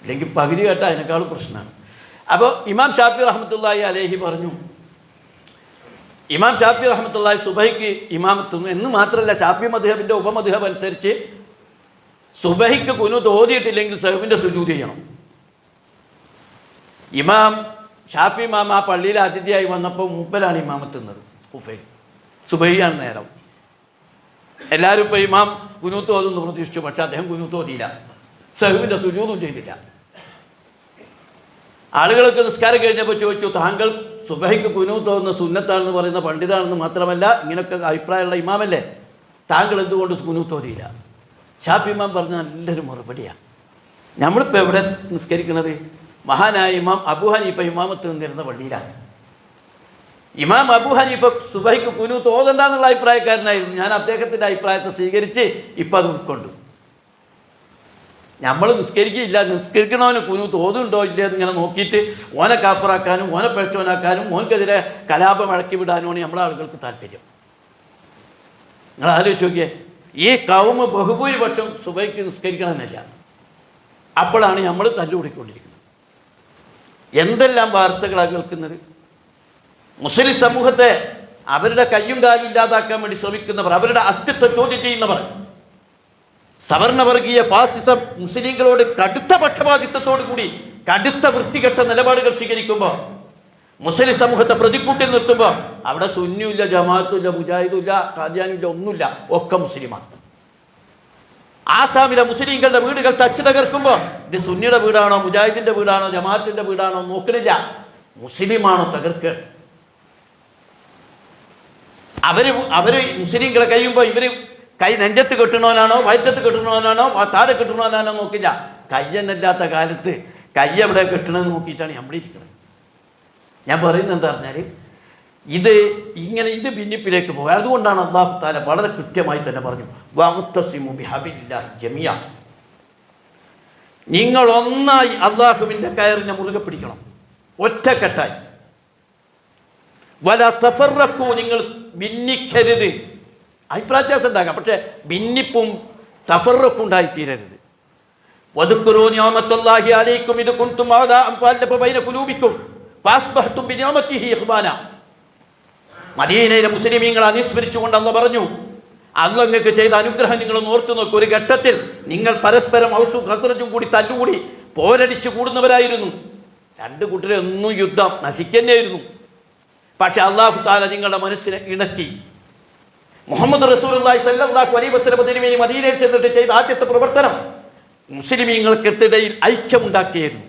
ഇല്ലെങ്കിൽ പകുതി കേട്ടാൽ അതിനേക്കാളും പ്രശ്നമാണ്. അപ്പോൾ ഇമാം ഷാഫി റഹ്മത്തുള്ളാഹി അലൈഹി പറഞ്ഞു, ഇമാം ഷാഫി റഹ്മത്തുള്ളാഹി സുബഹിക്ക് ഇമാമത്തുന്നു. എന്ന് മാത്രമല്ല, ഷാഫി മദ്ഹബിൻ്റെ ഉപമദ്ഹബ് അനുസരിച്ച് സുബഹിക്ക് ഖുനൂത്ത് ഓതിയിട്ടില്ലെങ്കിൽ സഹ്വിൻ്റെ സുജൂദ് ചെയ്യണം. ഇമാം ഷാഫി ഇമാം ആ പള്ളിയിൽ അതിഥിയായി വന്നപ്പോൾ മൂപ്പലാണ് ഇമാമത്തുന്നത്. കുഫയിൽ സുബഹിയാണ് നേരം. എല്ലാവരും ഇപ്പോൾ ഇമാം ഖുനൂത്ത് ഓതുന്നു പ്രതീക്ഷിച്ചു, പക്ഷെ അദ്ദേഹം ഖുനൂത്ത് ഓതിയില്ല, സഹ്വിൻ്റെ സുജൂദും ചെയ്തില്ല. ആളുകൾക്ക് നിസ്കാരം കഴിഞ്ഞപ്പോൾ ചോദിച്ചു, താങ്കൾ സുബഹിക്ക് ഖുനൂത്ത് ഓതുന്ന സുന്നത്താണെന്ന് പറയുന്ന പണ്ഡിതാണെന്ന് മാത്രമല്ല ഇങ്ങനെയൊക്കെ അഭിപ്രായമുള്ള ഇമാമല്ലേ, താങ്കൾ എന്തുകൊണ്ട് ഖുനൂത്ത് ഓതിയില്ല? ഷാഫി ഇമാം പറഞ്ഞ നല്ലൊരു മറുപടിയാണ്. നമ്മളിപ്പോൾ എവിടെ നിസ്കരിക്കുന്നത്? മഹാനായ ഇമാം അബൂ ഹനീഫ ഇമാമത്ത് നിന്നിരുന്ന പള്ളിയിലാണ്. ഇമാം അബൂ ഹനീഫ സുബഹിക്ക് ഖുനൂത്ത് ഓതണ്ടെന്നുള്ള അഭിപ്രായക്കാരനായിരുന്നു. ഞാൻ അദ്ദേഹത്തിൻ്റെ അഭിപ്രായത്തെ സ്വീകരിച്ച് ഇപ്പം അത് ഉൾക്കൊണ്ടു. നമ്മൾ നിസ്കരിക്കുകയില്ല, നിസ്കരിക്കണവന് ഖുനൂത്ത് ഓതുണ്ടോ ഇല്ലേ എന്നിങ്ങനെ നോക്കിയിട്ട് ഓനെ കാപ്പറാക്കാനും ഓനെ പിഴച്ചോനാക്കാനും ഓനക്കെതിരെ കലാപം ഇളക്കി വിടാനുമാണ് നമ്മളെ ആളുകൾക്ക് താല്പര്യം. നിങ്ങൾ ആലോചിച്ച് നോക്കിയേ, ഈ കൗമ് ബഹുഭൂരിപക്ഷം സുബഹിക്ക് നിസ്കരിക്കണമെന്നില്ല. അപ്പോഴാണ് നമ്മൾ തല്ലുകൂടിക്കൊണ്ടിരിക്കുന്നത്. എന്തെല്ലാം വാർത്തകളാണ് കേൾക്കുന്നത്. മുസ്ലിം സമൂഹത്തെ അവരുടെ കയ്യും കാലും ഇല്ലാതാക്കാൻ വേണ്ടി ശ്രമിക്കുന്നവർ, അവരുടെ അസ്തിത്വം ചോദ്യം ചെയ്യുന്നവർ, സവർണവർഗീയ ഫാസിസം മുസ്ലിങ്ങളോട് കടുത്ത പക്ഷപാതിത്വത്തോടു കൂടി കടുത്ത വൃത്തികെട്ട നിലപാടുകൾ സ്വീകരിക്കുമ്പോൾ, മുസ്ലിം സമൂഹത്തെ പ്രതിക്കൂട്ടിൽ നിർത്തുമ്പോൾ അവിടെ സുന്നിയുമില്ല, ജമാഅത്തുമില്ല, മുജാഹിദുമില്ല, ഖാദിയാനില്ല, ഒന്നുമില്ല, ഒക്കെ മുസ്ലിമാണ്. ആസാമിലെ മുസ്ലിങ്ങളുടെ വീടുകൾ തച്ച് തകർക്കുമ്പോൾ ഇത് സുന്നിയുടെ വീടാണോ മുജാഹിദിൻ്റെ വീടാണോ ജമാഅത്തിൻ്റെ വീടാണോ നോക്കണില്ല, മുസ്ലിമാണോ തകർക്കുക. അവർ മുസ്ലിങ്ങളെ കഴിയുമ്പോൾ ഇവർ കൈ നെഞ്ചത്ത് കെട്ടണവനാണോ വയറ്റത്ത് കെട്ടണവനാണോ താഴെ കെട്ടണവനാണോ നോക്കില്ല. കയ്യെന്നില്ലാത്ത കാലത്ത് കൈ എവിടെ കെട്ടണമെന്ന് നോക്കിയിട്ടാണ് നമ്മളിരിക്കുന്നത്. ഞാൻ പറയുന്നത് എന്താ പറഞ്ഞാൽ, ഇത് ഭിന്നിപ്പിലേക്ക് പോകുക. അതുകൊണ്ടാണ് അല്ലാഹു തആല വളരെ കൃത്യമായി തന്നെ പറഞ്ഞു, വഅ്തസിമു ബിഹബിലില്ലാഹി ജമിയ, നിങ്ങൾ ഒന്നായി അള്ളാഹുവിൻ്റെ കയറിനെ മുറുകെ പിടിക്കണം, ഒറ്റക്കെട്ടായി. വല തഫറഖു, നിങ്ങൾ ഭിന്നിക്കരുത്. അഭിപ്രായ വ്യത്യാസം ഉണ്ടാകാം, പക്ഷേ ഭിന്നിപ്പും തഫറക്കും ഉണ്ടായിത്തീരരുത്. വദ്കുറൂ നിഅമത്തല്ലാഹി അലൈക്കും ഇദ് കുൻതും അഅദാഅൻ ഫഅലഫ ബൈന ഖുലൂബിക്കും ഫഅസ്ബഹ്തും ബിനിഅമതിഹി ഇഖ്വാന. മദീനയിലെ മുസ്ലിമീങ്ങളെ അനുസ്മരിച്ചുകൊണ്ട് അല്ലാഹ് പറഞ്ഞു, അല്ലാഹ് നിങ്ങൾക്ക് ചെയ്ത അനുഗ്രഹം നിങ്ങളൊന്ന് ഓർത്തു നോക്കൂ. ഒരു ഘട്ടത്തിൽ നിങ്ങൾ പരസ്പരം ഔസും ഖസ്റജും കൂടി തല്ലുകൂടി പോരടിച്ച് കൂടുന്നവരായിരുന്നു. രണ്ട് കൂട്ടരെ ഒന്നും യുദ്ധം നശിക്കുന്നതായിരുന്നു. പക്ഷെ അല്ലാഹു തആല നിങ്ങളുടെ മനസ്സിനെ ഇണക്കി. മുഹമ്മദ് റസൂലുള്ളാഹി സ്വല്ലല്ലാഹു അലൈഹി വസല്ലം മദീനയിൽ ചെന്നിട്ട് ചെയ്ത ആദ്യത്തെ പ്രവർത്തനം മുസ്ലിമീങ്ങൾക്കിടയിൽ ഐക്യമുണ്ടാക്കിയായിരുന്നു.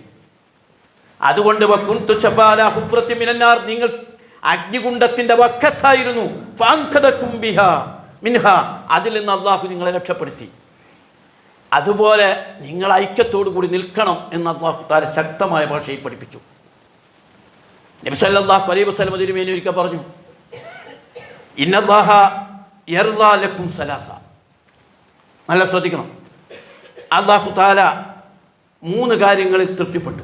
അതുകൊണ്ട് വകുന്തു ശഫാല ഹുഫ്റത്തി മിനന്നാർ, നിങ്ങൾ അഗ്നികുണ്ഡത്തിന്റെ വക്കത്തായിരുന്നു. ഫഅൻഖദകും ബിഹാ മിൻഹാ, അതിൽ നിന്ന് അള്ളാഹു നിങ്ങളെ രക്ഷപ്പെടുത്തി. അതുപോലെ നിങ്ങൾ ഐക്യത്തോടു കൂടി നിൽക്കണം എന്ന് അല്ലാഹു തആല ശക്തമായ ഭാഷയിൽ പഠിപ്പിച്ചു. നബി സല്ലല്ലാഹു അലൈഹി വസല്ലം തിരുമേനി ഒരിക്കൽ പറഞ്ഞു, ഇന്നല്ലാഹ യർളാ ലക്കും സലാസ. നല്ല ശ്രദ്ധിക്കണം. അല്ലാഹു തആല 3 കാര്യങ്ങളിൽ തൃപ്തിപ്പെട്ടു.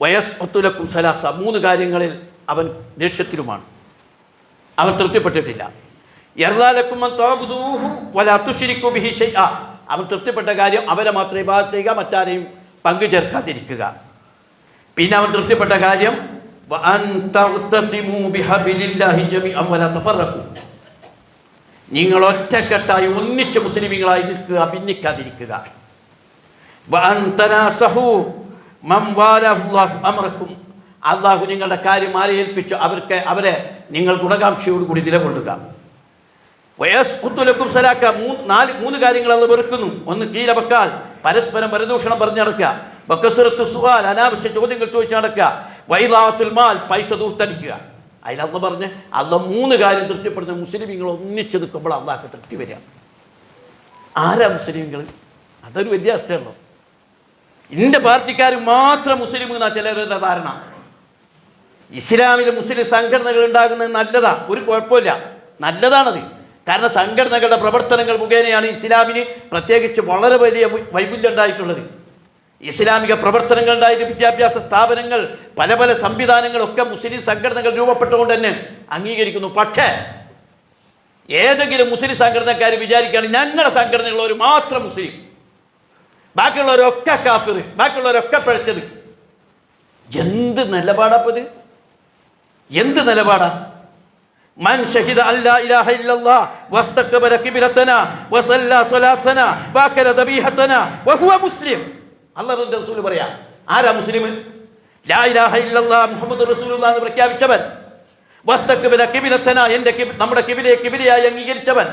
വയസ്അത്തു ലക്കും സലാസ, 3 കാര്യങ്ങളിൽ അവൻ ദേഷ്യത്തിലുമാണ്, അവൻ തൃപ്തിപ്പെട്ടിട്ടില്ല. യർളാ ലക്കും അൻ തഅബുദൂഹു വലാ തുശ്രികൂ ബിഹി ശൈഅ, അവൻ തൃപ്തിപ്പെട്ട കാര്യം അവരെ മാത്രം ഇബാദത്ത് ചെയ്യുക, മറ്റാരെയും പങ്കു ചേർക്കാതിരിക്കുക. പിന്നെ അവൻ തൃപ്തിപ്പെട്ട കാര്യം വഅൻ തഖ്തസിമൂ ബിഹബിലില്ലാഹി ജമീഅൻ വലാ തഫറഖൂ, നിങ്ങൾ ഒറ്റക്കെട്ടായി ഒന്നിച്ച് മുസ്ലിമീങ്ങളായി നിൽക്കുക, ഭിന്നിക്കാതിരിക്കുക. വഅൻ തനാസഹൂ മൻ വാലഹുല്ലാഹു അംറക്കും, അല്ലാഹു നിങ്ങളുടെ കാര്യം ആരെ ഏൽപ്പിച്ചു അവരെ നിങ്ങൾ ഗുണകാംക്ഷയോടുകൂടി നിലകൊള്ളുക. വയസ്ഉത്തു ലക്കും സലാക്ക, 3 കാര്യങ്ങൾ അല്ലാഹു വെറുക്കുന്നു. ഒന്ന് കീലബക്കാൽ, പരസ്പരം പരദൂഷണം പറഞ്ഞു നടക്കുക. വകസ്റത്തു സുആൽ, അനാവശ്യ ചോദ്യങ്ങൾ ചോദിച്ച് നടക്കുക. വൈദാത്തുൽ മാൽ, പൈസ ദൂർത്തടിക്കുക. അതിൽ അല്ലാഹു പറഞ്ഞ് അല്ലാഹു 3 കാര്യം തൃപ്തിപ്പെടുന്ന മുസ്ലിമീങ്ങൾ ഒന്നിച്ച് നിൽക്കുമ്പോൾ അല്ലാഹുക്ക് തൃപ്തി വരിക. ആരാ മുസ്ലിമീങ്ങൾ? അതൊരു വലിയ അർത്ഥമുള്ളൂ. എൻ്റെ പാർട്ടിക്കാർ മാത്രം മുസ്ലിം എന്നാ ചിലരുടെ ധാരണ. ഇസ്ലാമിൽ മുസ്ലിം സംഘടനകൾ ഉണ്ടാകുന്നത് നല്ലതാണ്, ഒരു കുഴപ്പമില്ല, നല്ലതാണത്. കാരണം സംഘടനകളുടെ പ്രവർത്തനങ്ങൾ മുഖേനയാണ് ഇസ്ലാമിന് പ്രത്യേകിച്ച് വളരെ വലിയ വൈപുല്യം ഉണ്ടായിട്ടുള്ളത്. ഇസ്ലാമിക പ്രവർത്തനങ്ങൾ ഉണ്ടായത്, വിദ്യാഭ്യാസ സ്ഥാപനങ്ങൾ, പല പല സംവിധാനങ്ങളൊക്കെ മുസ്ലിം സംഘടനകൾ രൂപപ്പെട്ടുകൊണ്ട് തന്നെ അംഗീകരിക്കുന്നു. പക്ഷേ ഏതെങ്കിലും മുസ്ലിം സംഘടനക്കാർ വിചാരിക്കുകയാണ് ഞങ്ങളുടെ സംഘടനയുള്ളവർ മാത്രം മുസ്ലിം, ബാക്കിയുള്ളവരൊക്കെ കാഫിർ, ബാക്കിയുള്ളവരൊക്കെ പിഴച്ചത്. എന്ത് നിലപാടാപ്പത്? എന്ത് നിലപാടാ? മൻ ഷഹിദ അല്ലാ ഇലാഹ ഇല്ലല്ലാഹ് വസ്തഖബല ഖിബ്ലതനാ വസല്ല സ്വലാത്തനാ വഅകല ദബീഹതനാ വഹുവ മുസ്ലിം. അല്ലാഹുവിന്റെ റസൂൽ പറയാ, ആരാ മുസ്ലിം? ലാ ഇലാഹ ഇല്ലല്ലാഹ് മുഹമ്മദുർ റസൂലുള്ളാഹി എന്ന് പ്രഖ്യാപിച്ചവൻ, വസ്തഖബല ഖിബ്ലതനാ നമ്മുടെ ഖിബിലയായി അംഗീകരിച്ചവൻ,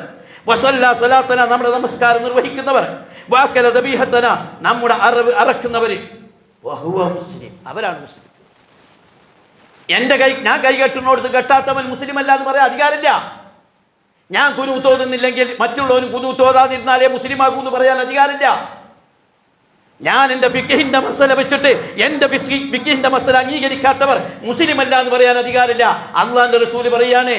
വസല്ല സ്വലാത്തനാ നമ്മുടെ നമസ്കാരം നിർവഹിക്കുന്നവർ, വഅകല ദബീഹതനാ നമ്മുടെ അറക്കുന്നവർ, വഹുവ മുസ്ലിം, അവരാണ് മുസ്ലിം. ഞാൻ കൈ കെട്ടുന്നോടത്ത് കെട്ടാത്തവൻ മുസ്ലിം അല്ല എന്ന് പറയാൻ അധികാരമില്ല. ഞാൻ കുനൂത്ത് ഓതുന്നില്ലെങ്കിൽ മറ്റുള്ളവനും കുനൂത്ത് ഓതാതിരുന്നാലേ മുസ്ലിം ആകൂ എന്ന് പറയാൻ അധികാരമില്ല. ഞാൻ എൻ്റെ ഫിഖിന്റെ മസല വെച്ചിട്ട് എൻ്റെ ഫിഖിന്റെ മസല അംഗീകരിക്കാത്തവർ മുസ്ലിം അല്ല എന്ന് പറയാൻ അധികാരമില്ല. അല്ലാഹുവിന്റെ റസൂൽ പറയാണ്,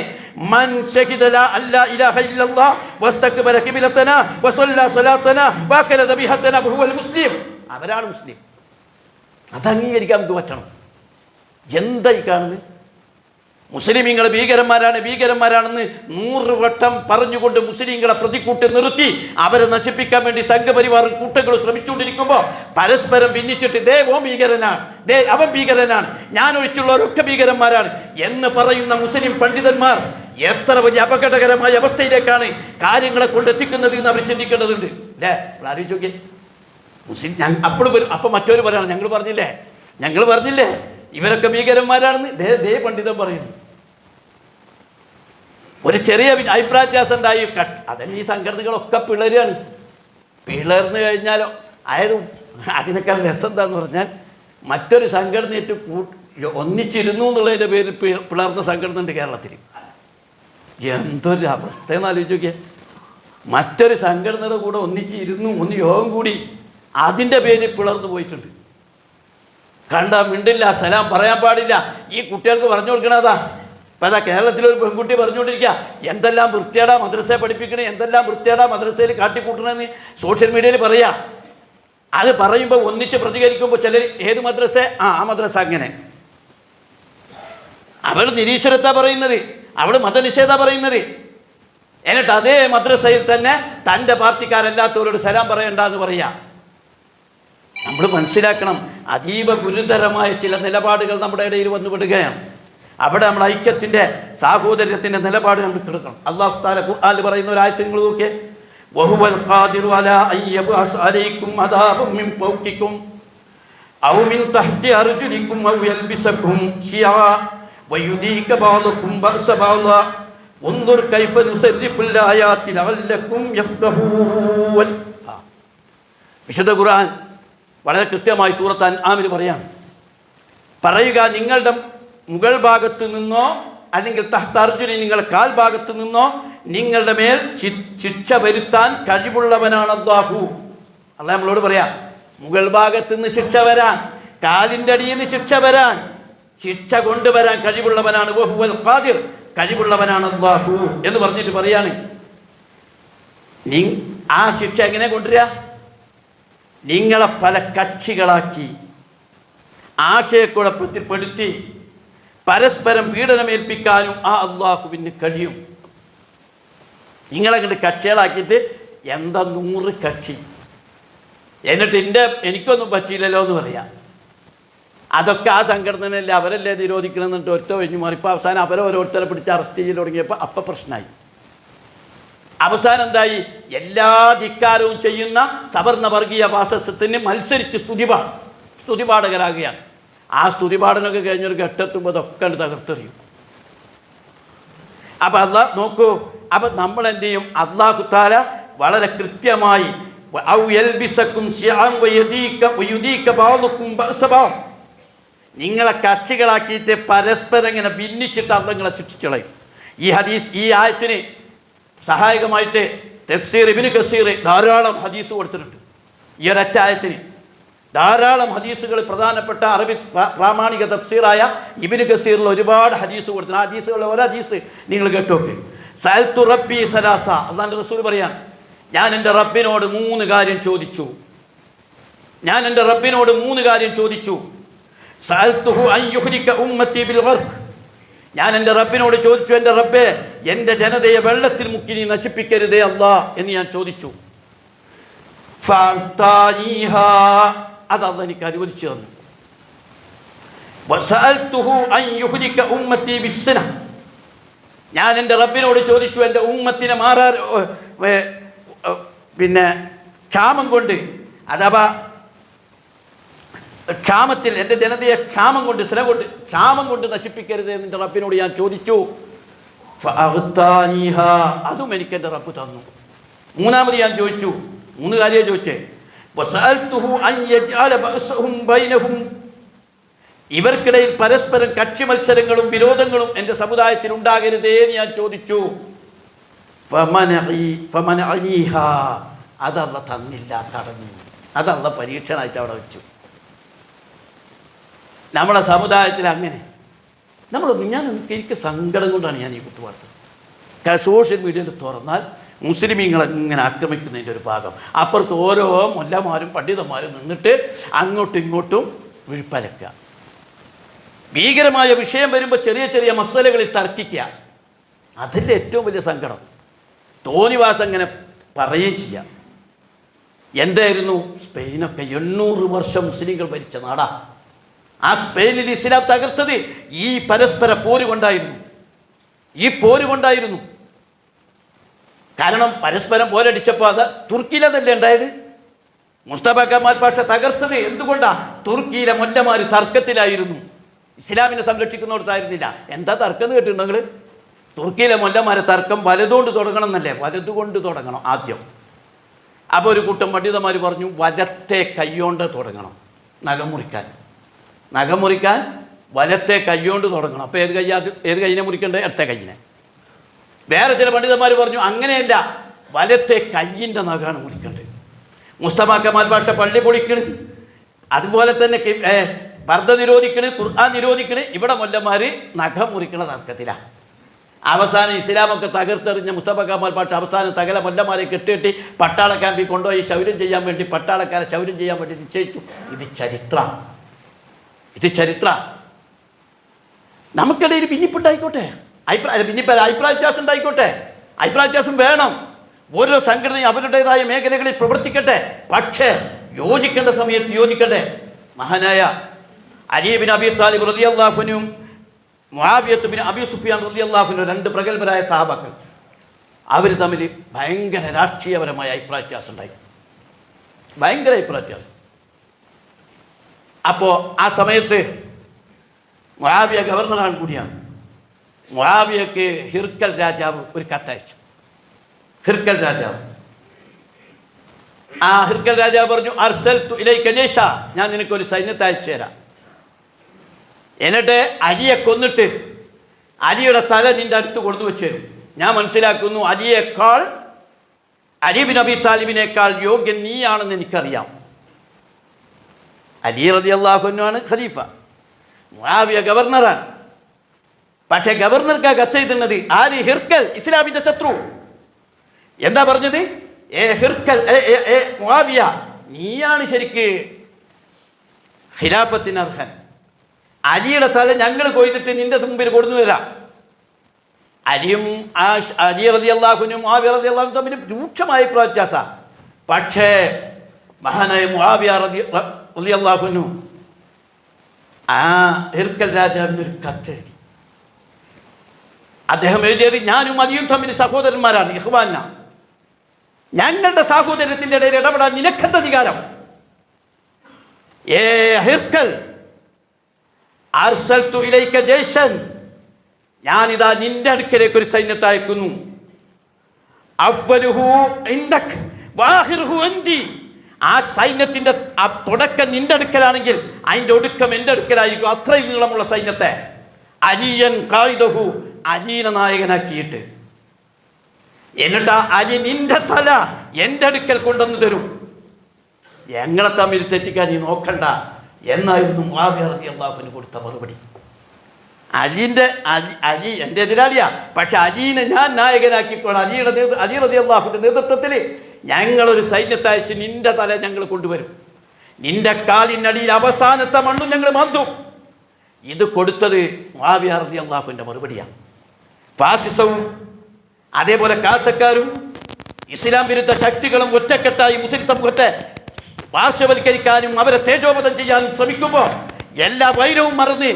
മൻ ഷഹിദ അല്ലാ ഇലാഹ ഇല്ലല്ലാഹ് വസ്തഖബല ഖിബ്ലതനാ വസല്ല സ്വലാത്തനാ വഅകല ദബീഹതനാ വഹുവൽ മുസ്ലിം, അവരാണ് മുസ്ലിം. അത് അംഗീകരിക്കാൻ നമുക്ക് പറ്റണം. എന്തായി കാണുന്നത്? മുസ്ലിമീങ്ങൾ ഭീകരന്മാരാണെന്ന് 100 വട്ടം പറഞ്ഞുകൊണ്ട് മുസ്ലിങ്ങളെ പ്രതിക്കൂട്ടി നിർത്തി അവരെ നശിപ്പിക്കാൻ വേണ്ടി സംഘപരിവാർ കൂട്ടങ്ങൾ ശ്രമിച്ചുകൊണ്ടിരിക്കുമ്പോൾ പരസ്പരം ഭിന്നിച്ചിട്ട് ദേ ഓ ഭീകരനാണ്, ദേ അവൻ ഭീകരനാണ്, ഞാൻ ഒഴിച്ചുള്ളവരൊക്കെ ഭീകരന്മാരാണ് എന്ന് പറയുന്ന മുസ്ലിം പണ്ഡിതന്മാർ എത്ര വലിയ അപകടകരമായ അവസ്ഥയിലേക്കാണ് കാര്യങ്ങളെ കൊണ്ടെത്തിക്കുന്നത് എന്ന് അവർ ചിന്തിക്കേണ്ടതുണ്ട്. അല്ലേ? ആലോചിച്ച് മുസ്ലിം അപ്പം മറ്റൊരു പറയാണ്, ഞങ്ങൾ പറഞ്ഞില്ലേ ഇവരൊക്കെ ഭീകരന്മാരാണെന്ന് ദേ പണ്ഡിതൻ പറയുന്നു. ഒരു ചെറിയ അഭിപ്രായ വ്യത്യാസം ഉണ്ടായി, അതന്നെ ഈ സംഘടനകളൊക്കെ പിളരാണ്. പിളർന്നു കഴിഞ്ഞാലോ അതിനേക്കാൾ രസം എന്താന്ന് പറഞ്ഞാൽ മറ്റൊരു സംഘടനയായിട്ട് ഒന്നിച്ചിരുന്നു എന്നുള്ളതിൻ്റെ പേരിൽ പിളർന്ന സംഘടന ഉണ്ട് കേരളത്തിൽ. എന്തൊരു അവസ്ഥയെന്ന് ആലോചിച്ച് നോക്കിയാൽ, മറ്റൊരു സംഘടനയുടെ കൂടെ ഒന്നിച്ചിരുന്നു, ഒന്ന് യോഗം കൂടി, അതിൻ്റെ പേരിൽ പിളർന്നു പോയിട്ടുണ്ട്. കണ്ടാ മിണ്ടില്ല, സലാം പറയാൻ പാടില്ല. ഈ കുട്ടികൾക്ക് പറഞ്ഞു കൊടുക്കണതാ. ഇപ്പം അതാ കേരളത്തിലൊരു പെൺകുട്ടി പറഞ്ഞുകൊണ്ടിരിക്കുക, എന്തെല്ലാം വൃത്തിയേടാ മദ്രസയെ പഠിപ്പിക്കണേ, എന്തെല്ലാം വൃത്തിയേടാ മദ്രസയിൽ കാട്ടിക്കൂട്ടണമെന്ന് സോഷ്യൽ മീഡിയയിൽ പറയാ. അത് പറയുമ്പോൾ ഒന്നിച്ച് പ്രതികരിക്കുമ്പോൾ ചിലർ ഏത് മദ്രസ, ആ മദ്രസ അങ്ങനെ, അവൾ നിരീശ്വരത്താ പറയുന്നത്, അവൾ മതനിഷേധാ പറയുന്നത്. എന്നിട്ട് അതേ മദ്രസയിൽ തന്നെ തൻ്റെ പാർട്ടിക്കാരല്ലാത്തവരോട് സലാം പറയണ്ടെന്ന് പറയാം. നമ്മൾ മനസ്സിലാക്കണം, അതീവ ഗുരുതരമായ ചില നിലപാടുകൾ നമ്മുടെ ഇടയിൽ വന്നുപെടുകയാണ്. അവിടെ നമ്മൾ ഐക്യത്തിൻ്റെ സാഹോദര്യത്തിൻ്റെ നിലപാട് നമ്മൾ കിടക്കണം. അല്ലാഹു തആല ഖുർആനിൽ പറയുന്ന ഒരു ആയത്ത് നിങ്ങൾ നോക്കിയേ, വഹുവൽ ഖാദിറു അലാ അൻ യബ്അസ് അലൈക്കും അദാബൻ മിൻ ഫൗഖിക്കും ഔ മിൻ തഹ്തി അർജുലിക്കും ഔ യൽബിസകും ശിയാ വയുദീക ബഅദുകും ബഅസ ബഅദ ഉൻദുർ കൈഫ നുസർരിഫുൽ ആയാതി ലഅല്ലകും യഫ്ഖഹൂൻ. വിശുദ്ധ ഖുർആൻ വളരെ കൃത്യമായി സൂറത്ത് അൻആമിൽ പറയാണ്, പറയുക, നിങ്ങളുടെ മുകൾ ഭാഗത്ത് നിന്നോ അല്ലെങ്കിൽ തഹ്ത അർജുനി നിങ്ങളുടെ കാൽ ഭാഗത്ത് നിന്നോ നിങ്ങളുടെ മേൽ ശിക്ഷ വരുത്താൻ കഴിവുള്ളവനാണ് അല്ലാഹു. അല്ലാഹ് നമ്മളോട് പറയാം, മുകൾ ഭാഗത്ത് നിന്ന് ശിക്ഷ വരാൻ, കാലിൻ്റെ അടിയിൽ നിന്ന് ശിക്ഷ വരാൻ, ശിക്ഷ കൊണ്ടുവരാൻ കഴിവുള്ളവനാണ് വഹുവൽ ഖാദിർ, കഴിവുള്ളവനാണ് അല്ലാഹു എന്ന് പറഞ്ഞിട്ട് പറയാണ്, ആ ശിക്ഷ എങ്ങനെ കൊണ്ടുവരിക? നിങ്ങളെ പല കക്ഷികളാക്കി ആശയക്കുഴപ്പത്തിൽപ്പെടുത്തി പരസ്പരം പീഡനമേൽപ്പിക്കാനും ആ അള്ളാഹുവിന് കഴിയും. നിങ്ങളങ്ങോട്ട് കക്ഷികളാക്കിയിട്ട് എന്താ 100 കക്ഷി, എന്നിട്ട് എനിക്കൊന്നും പറ്റിയില്ലല്ലോ എന്ന് പറയാം. അതൊക്കെ ആ സംഘടനയല്ലേ, അവരല്ലേ നിരോധിക്കണമെന്നിട്ട് ഒറ്റ ഒഴിഞ്ഞു മാറി. ഇപ്പോൾ അവസാനം ഓരോരുത്തരെ പിടിച്ച് അറസ്റ്റ് ചെയ്ത് തുടങ്ങിയപ്പോൾ അപ്പം പ്രശ്നമായി. അവസാനം എന്തായി? എല്ലാ ധിക്കാരവും ചെയ്യുന്ന സവർണ വർഗീയ ഫാസിസത്തിന് മത്സരിച്ച് സ്തുതിപാഠകരാകുകയാണ്. ആ സ്തുതിപാഠനമൊക്കെ കഴിഞ്ഞൊരു ഘട്ടെത്തുമ്പോൾ അതൊക്കെ തകർത്തെറിയും. അപ്പം അല്ലാഹ് നോക്കൂ, അപ്പം നമ്മൾ എന്ത് ചെയ്യും? അല്ലാഹു തആല വളരെ കൃത്യമായി ഔ യൽബിസകും ശിഅൻ വയുദീക ബഅദുകും ബഅസ ബഅദ്, നിങ്ങളെ കക്ഷികളാക്കിയിട്ട് പരസ്പരം ഇങ്ങനെ ഭിന്നിച്ചിട്ട് അള്ളങ്ങളെ ശിക്ഷിച്ചു കളയും. ഈ ഹദീസ്, ഈ ആയത്തിന് സഹായകമായിട്ട് തഫ്സീർ ഇബ്നു കസീർ ധാരാളം ഹദീസ് കൊടുത്തിട്ടുണ്ട്. ഈ ഒരൊറ്റ ആയത്തിന് ധാരാളം ഹദീസുകൾ, പ്രധാനപ്പെട്ട അറബി പ്രാമാണിക തഫ്സീറായ ഇബ്നു കസീറിൽ ഒരുപാട് ഹദീസ് കൊടുത്തിട്ടുണ്ട്. ആ ഹദീസുകളിൽ ഒരു ഹദീസ് നിങ്ങൾ കേട്ടോക്ക്. സഅൽതു റബ്ബി സലാസ, അല്ലാഹുവിൻ്റെ റസൂൽ പറയാൻ, ഞാൻ എൻ്റെ റബ്ബിനോട് 3 കാര്യം ചോദിച്ചു. സഅൽതുഹു അൻ യുഹ്ലിക ഉമ്മത്തി ബിൽ ഗർഖ്, ഞാൻ എൻ്റെ റബ്ബിനോട് ചോദിച്ചു, എൻ്റെ റബ്ബേ, എൻ്റെ ജനതയെ വെള്ളത്തിൽ മുക്കി നീ നശിപ്പിക്കരുതേ അല്ലാ എന്ന് ഞാൻ ചോദിച്ചു. ഫഅതാനീഹാ, അത് അല്ലാഹ് എനിക്ക് അനുവദിച്ചു തന്നു. വസഅൽതുഹു അൻ യുഹ്ലിക ഉമ്മത്തി ബിസ്സിന, ഞാൻ എൻ്റെ റബ്ബിനോട് ചോദിച്ചു, എൻ്റെ ഉമ്മത്തിനെ ക്ഷാമം കൊണ്ട്, അഥവാ ക്ഷാമത്തിൽ എൻ്റെ ജനതയെ ക്ഷാമം കൊണ്ട് നശിപ്പിക്കരുത് എന്ന് റബ്ബിനോട് ഞാൻ ചോദിച്ചു. ഫഅഗ്താനീഹാ, അതും എനിക്ക് എൻ്റെ റബ്ബ് തന്നു. 3ാമത് ഞാൻ ചോദിച്ചു, 3 കാര്യം ചോദിച്ചേ. വസഅൽതുഹു അൻ യജ്അല ബഅസഹും ബൈനഹും, ഇവർക്കിടയിൽ പരസ്പരം കക്ഷി മത്സരങ്ങളും വിരോധങ്ങളും എൻ്റെ സമുദായത്തിൽ ഉണ്ടാകരുതേ എന്ന് ഞാൻ ചോദിച്ചു. ഫമനഅനീഹാ, അതല്ല തന്നില്ല, തടഞ്ഞു. അതല്ല പരീക്ഷണമായിട്ട് അവിടെ വെച്ചു. നമ്മളെ സമുദായത്തിൽ അങ്ങനെ എനിക്ക് സങ്കടം കൊണ്ടാണ് ഞാൻ ഈ കുത്തുപാട്ട്. സോഷ്യൽ മീഡിയയിൽ തുറന്നാൽ മുസ്ലിമീങ്ങളെ ഇങ്ങനെ ആക്രമിക്കുന്നതിൻ്റെ ഒരു ഭാഗം, അപ്പുറത്ത് ഓരോ മൊല്ലമാരും പണ്ഡിതന്മാരും നിന്നിട്ട് അങ്ങോട്ടും ഇങ്ങോട്ടും വിഴുപ്പലക്കുക. ഭീകരമായ വിഷയം വരുമ്പോൾ ചെറിയ ചെറിയ മസലകളിൽ തർക്കിക്കുക, അതിൻ്റെ ഏറ്റവും വലിയ സങ്കടം. തോന്നിവാസം ഇങ്ങനെ പറയുകയും ചെയ്യാം. എന്തായിരുന്നു? സ്പെയിനൊക്കെ 800 വർഷം മുസ്ലിങ്ങൾ ഭരിച്ച നാടാ. ആ സ്പെയിനിൽ ഇസ്ലാം തകർത്തത് ഈ പരസ്പര പോര് കൊണ്ടായിരുന്നു. കാരണം പരസ്പരം പോരടിച്ചപ്പോൾ അത് തുർക്കിയിലതല്ലേ ഉണ്ടായത്. മുസ്തഫ കമാൽ പാഷ തകർത്തത് എന്തുകൊണ്ടാണ്? തുർക്കിയിലെ മൊല്ലമാർ തർക്കത്തിലായിരുന്നു, ഇസ്ലാമിനെ സംരക്ഷിക്കുന്നിടത്തായിരുന്നില്ല. എന്താ തർക്കം എന്ന് കേട്ടിട്ടുണ്ടോ നിങ്ങൾ? തുർക്കിയിലെ മൊല്ലമാരെ തർക്കം വലതുകൊണ്ട് തുടങ്ങണം എന്നല്ലേ? വലതുകൊണ്ട് തുടങ്ങണം ആദ്യം. അപ്പോൾ ഒരു കൂട്ടം പണ്ഡിതന്മാർ പറഞ്ഞു, വലത്തെ കൈകൊണ്ട് തുടങ്ങണം നഖം മുറിക്കാൻ വലത്തെ കൈകൊണ്ട് തുടങ്ങണം. അപ്പോൾ ഏത് കൈയിനെ മുറിക്കണ്ടേ? ഇടത്തെ കൈയിനെ. വേറെ ചില പണ്ഡിതന്മാർ പറഞ്ഞു, അങ്ങനെയല്ല, വലത്തെ കയ്യിൻ്റെ നഖമാണ് മുറിക്കേണ്ടത്. മുസ്തഫ കമാൽ പാഷ പള്ളി പൊളിക്കണ്, അതുപോലെ തന്നെ പർദ്ദ നിരോധിക്കണ്, ഖുർആൻ നിരോധിക്കണ്. ഇവിടെ മൊല്ലന്മാർ നഖം മുറിക്കണ തർക്കത്തിലാണ്. അവസാനം ഇസ്ലാമൊക്കെ തകർത്തെറിഞ്ഞ മുസ്തഫ കമാൽ പാഷ അവസാനം സകല മൊല്ലന്മാരെ കെട്ടിയിട്ട് പട്ടാള ക്യാമ്പിൽ കൊണ്ടുപോയി പട്ടാളക്കാരെ ശൗര്യം ചെയ്യാൻ വേണ്ടി നിശ്ചയിച്ചു. ഇത് ചരിത്ര. നമുക്കിടയിൽ ഭിന്നിപ്പുണ്ടായിക്കോട്ടെ, അഭിപ്രായ വ്യത്യാസം ഉണ്ടായിക്കോട്ടെ, അഭിപ്രായ വ്യത്യാസം വേണം. ഓരോ സംഘടനയും അവരുടേതായ മേഖലകളിൽ പ്രവർത്തിക്കട്ടെ. പക്ഷേ യോജിക്കേണ്ട സമയത്ത് യോജിക്കട്ടെ. മഹാനായ അലി ബിൻ അബി താലിബ് റളിയല്ലാഹു അൻഹും മുആവിയ ബിൻ അബി സുഫിയാൻ റളിയല്ലാഹു അൻഹു, രണ്ട് പ്രഗത്ഭരായ സഹാബാക്കൾ, അവർ തമ്മിൽ ഭയങ്കര രാഷ്ട്രീയപരമായ അഭിപ്രായ വ്യത്യാസം ഉണ്ടായി. ഭയങ്കര അഭിപ്രായ വ്യത്യാസം. അപ്പോൾ ആ സമയത്ത് മുആവിയ ഗവർണറാണ് കൂടിയാണ്. മുആവിയക്ക് ഹിർക്കൽ രാജാവ് ഒരു കത്തയച്ചു. ഹിർക്കൽ രാജാവ് പറഞ്ഞു, അർസൽതു ഇലൈക ജയ്ഷ, ഞാൻ നിനക്കൊരു സൈന്യത്തെ അയച്ചു തരാം. എന്നിട്ട് അലിയെ കൊന്നിട്ട് അലിയുടെ തല നിന്റെ അടുത്ത് കൊണ്ടു വെച്ചു തരും. ഞാൻ മനസ്സിലാക്കുന്നു അലിയേക്കാൾ, അലി ബിൻ അബി താലിബിനേക്കാൾ യോഗ്യൻ നീയാണെന്ന് എനിക്കറിയാം. അലി റളിയല്ലാഹു അൻഹു ആണ് ഖലീഫ, മുആവിയ ഗവർണറാണ്. പക്ഷേ ഗവർണർക്ക് കത്തെഴുതുന്നത് ആര്? ഹിർക്കൽ, ഇസ്ലാമിന്റെ ശത്രു. എന്താ പറഞ്ഞത്? ഹിർക്കൽ, മുആവിയ, നീയാണ് ശരിക്ക് ഖിലാഫത്തിന് അർഹൻ. അലിയുടെ തല ഞങ്ങൾ കൊയ്തിട്ട് നിന്റെ മുമ്പിൽ കൊടുന്നു വരാം. അലിയും അലി റളിയല്ലാഹു അൻഹു മുആവിയ റളിയല്ലാഹു അൻഹു തമ്മിൽ രൂക്ഷമായ വ്യത്യാസ. പക്ഷേ മഹാനായ മുആവിയ റളിയല്ലാഹു അൻഹു ആ ഹിർക്കൽ രാജാവിന് ഒരു കത്തെഴുതി. അദ്ദേഹം എഴുതിയത്, ഞാനും അലിയും തമ്മിൽ സഹോദരന്മാരാണ്, ഇഖ്വാന, ഞങ്ങളുടെ സാഹോദര്യത്തിൻ്റെ ഇടയിൽ ഇടപെടാൻ നിനക്കെന്ത് അധികാരം? ഹിർക്കൽ, അർസൽതു ഇലൈക ജയ്ഷൻ, ഞാനിതാ നിന്റെ അടുക്കലേക്ക് ഒരു സൈന്യത്തെ അയക്കുന്നു. അവ്വലുഹു ഇൻദക് വാഹിറുഹു അൻതി, ആ സൈന്യത്തിൻ്റെ ആ തുടക്കം നിന്റെ അടുക്കലാണെങ്കിൽ അതിൻ്റെ ഒടുക്കം എൻ്റെ അടുക്കലായിരിക്കും. അത്രയും നീളമുള്ള സൈന്യത്തെ അലിയൻ ഖായിദഹു, അലീനെ നായകനാക്കിയിട്ട്, എന്നിട്ട് ആ അലി നിന്റെ തല എൻ്റെ അടുക്കൽ കൊണ്ടുവന്ന് തരും. ഞങ്ങളെ തമ്മിൽ തെറ്റിക്കാൻ നീ നോക്കണ്ട എന്നായിരുന്നു മുആവിയ റളിയല്ലാഹു അൻഹു കൊടുത്ത മറുപടി. അലി എൻ്റെ എതിരാളിയാ, പക്ഷെ അലീനെ ഞാൻ നായകനാക്കിക്കോളാം. അലി റളിയല്ലാഹുവിൻ്റെ നേതൃത്വത്തിൽ ഞങ്ങളൊരു സൈന്യത്തെ അയച്ച് നിന്റെ തല ഞങ്ങൾ കൊണ്ടുവരും. നിന്റെ കാലിനടിയിൽ അവസാനത്തെ മണ്ണും ഞങ്ങൾ മാന്തും. ഇത് കൊടുത്തത് മുആവിയ റളിയല്ലാഹുവിൻ്റെ മറുപടിയാണ്. ഫാസിസവും അതേപോലെ കാസക്കാരും ഇസ്ലാം വിരുദ്ധ ശക്തികളും ഒറ്റക്കെട്ടായി മുസ്ലിം സമൂഹത്തെ പാർശ്വവൽക്കരിക്കാനും അവരെ തേജോവധം ചെയ്യാനും ശ്രമിക്കുമ്പോൾ എല്ലാ വൈരവും മറന്ന്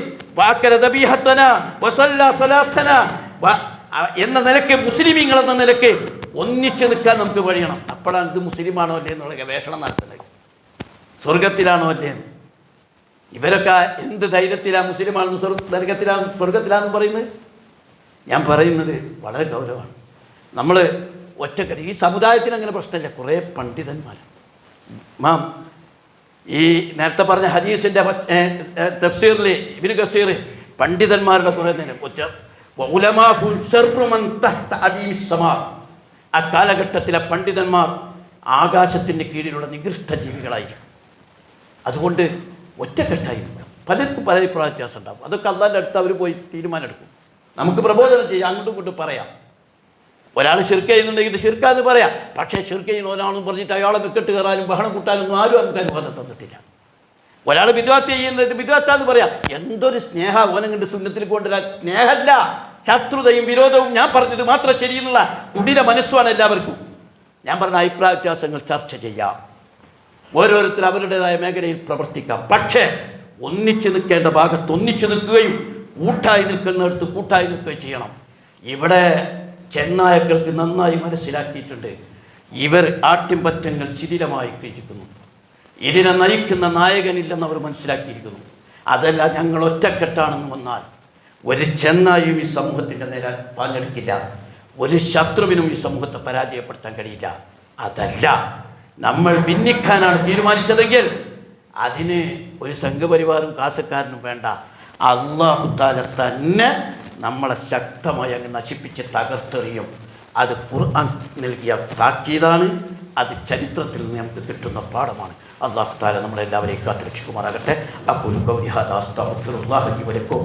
എന്ന നിലയ്ക്ക് മുസ്ലിമീങ്ങൾ എന്ന നിലയ്ക്ക് ഒന്നിച്ചു നിൽക്കാൻ നമുക്ക് കഴിയണം. അപ്പോഴാണ് ഇത് മുസ്ലിമാണോ അല്ലേ എന്നുള്ള ഗവേഷണം നടത്തുന്നത്. സ്വർഗത്തിലാണോ അല്ലേ? ഇവരൊക്കെ എന്ത് ധൈര്യത്തിലാണ് മുസ്ലിമാണെന്ന് സ്വർഗത്തിലാണെന്ന് പറയുന്നത്? ഞാൻ പറയുന്നത് വളരെ ഗൗരവമാണ്. നമ്മൾ ഒറ്റക്കടി ഈ സമുദായത്തിന് അങ്ങനെ പ്രശ്നമില്ല. കുറേ പണ്ഡിതന്മാർ ഈ നേരത്തെ പറഞ്ഞ ഹദീസിൻ്റെ തഫ്സീറിൽ ഇബ്നു കസീർ പണ്ഡിതന്മാരുടെ കുറേ നേരം ആ കാലഘട്ടത്തിലെ പണ്ഡിതന്മാർ ആകാശത്തിൻ്റെ കീഴിലുള്ള നികൃഷ്ട ജീവികളായിരിക്കും. അതുകൊണ്ട് ഒറ്റക്കെട്ടായി നിൽക്കാം. പലർക്കും പല അഭിപ്രായ വ്യത്യാസം ഉണ്ടാകും. അതൊക്കെ അള്ളാൻ്റെ അടുത്ത് അവർ പോയി തീരുമാനം എടുക്കും. നമുക്ക് പ്രബോധനം ചെയ്യാം, അങ്ങോട്ടും ഇങ്ങോട്ടും പറയാം. ഒരാൾ ശിർക്ക് ചെയ്യുന്നുണ്ടെങ്കിൽ ഇത് ശിർക്കാന്ന് പറയാം. പക്ഷേ ശിർക്ക് ചെയ്യുന്ന ഒരാളെന്ന് പറഞ്ഞിട്ട് അയാളെ വിക്കറ്റ് കയറാനും ബഹളം കൂട്ടാനൊന്നും ആരും നമുക്ക് അനുവാദം തന്നിട്ടില്ല. ഒരാൾ ബിദ്അത്ത് ചെയ്യുന്നത് ബിദ്അത്താന്ന് പറയാം. എന്തൊരു സ്നേഹ ഓനം കണ്ട് സുന്നത്തിൽ കൊണ്ടുവരാൻ. സ്നേഹമല്ല, ശത്രുതയും വിരോധവും. ഞാൻ പറഞ്ഞത് മാത്രം ശരിയെന്നുള്ള കുടില മനസ്സുമാണ് എല്ലാവർക്കും. ഞാൻ പറഞ്ഞ അഭിപ്രായ വ്യത്യാസങ്ങൾ ചർച്ച ചെയ്യാം. ഓരോരുത്തർ അവരുടേതായ മേഖലയിൽ പ്രവർത്തിക്കാം. പക്ഷേ ഒന്നിച്ച് നിൽക്കേണ്ട ഭാഗത്ത് ഒന്നിച്ച് നിൽക്കുകയും കൂട്ടായി നിൽക്കുന്നിടത്ത് കൂട്ടായി നിൽക്കുകയും ചെയ്യണം. ഇവിടെ ചെന്നായക്കൾക്ക് നന്നായി മനസ്സിലാക്കിയിട്ടുണ്ട്. ഇവർ ആട്ടിൻപറ്റങ്ങൾ ശിഥിലമായി കഴിക്കുന്നു. ഇതിനെ നയിക്കുന്ന നായകനില്ലെന്ന് അവർ മനസ്സിലാക്കിയിരിക്കുന്നു. അതല്ല, ഞങ്ങൾ ഒറ്റക്കെട്ടാണെന്ന് വന്നാൽ ഒരു ചെന്നായും ഈ സമൂഹത്തിൻ്റെ നേരെ പാഞ്ഞെടുക്കില്ല. ഒരു ശത്രുവിനും ഈ സമൂഹത്തെ പരാജയപ്പെടുത്താൻ കഴിയില്ല. അതല്ല, നമ്മൾ ഭിന്നിക്കാനാണ് തീരുമാനിച്ചതെങ്കിൽ അതിന് ഒരു സംഘപരിവാറും കാസക്കാരനും വേണ്ട. അല്ലാഹു തആല തന്നെ നമ്മളെ ശക്തമായി അങ്ങ് നശിപ്പിച്ച് തകർത്തെറിയും. അത് ഖുർആൻ നൽകിയ താക്കീതാണ്. അത് ചരിത്രത്തിൽ നിന്ന് നമുക്ക് കിട്ടുന്ന പാഠമാണ്. അല്ലാഹു തആല നമ്മളെല്ലാവരെയും കാത്തുരക്ഷിക്കുമാറാകട്ടെ. അഖൂലു ഖൗലി ഹാദാ അസ്തഗ്ഫിറുല്ലാഹ ലി വലക്കും.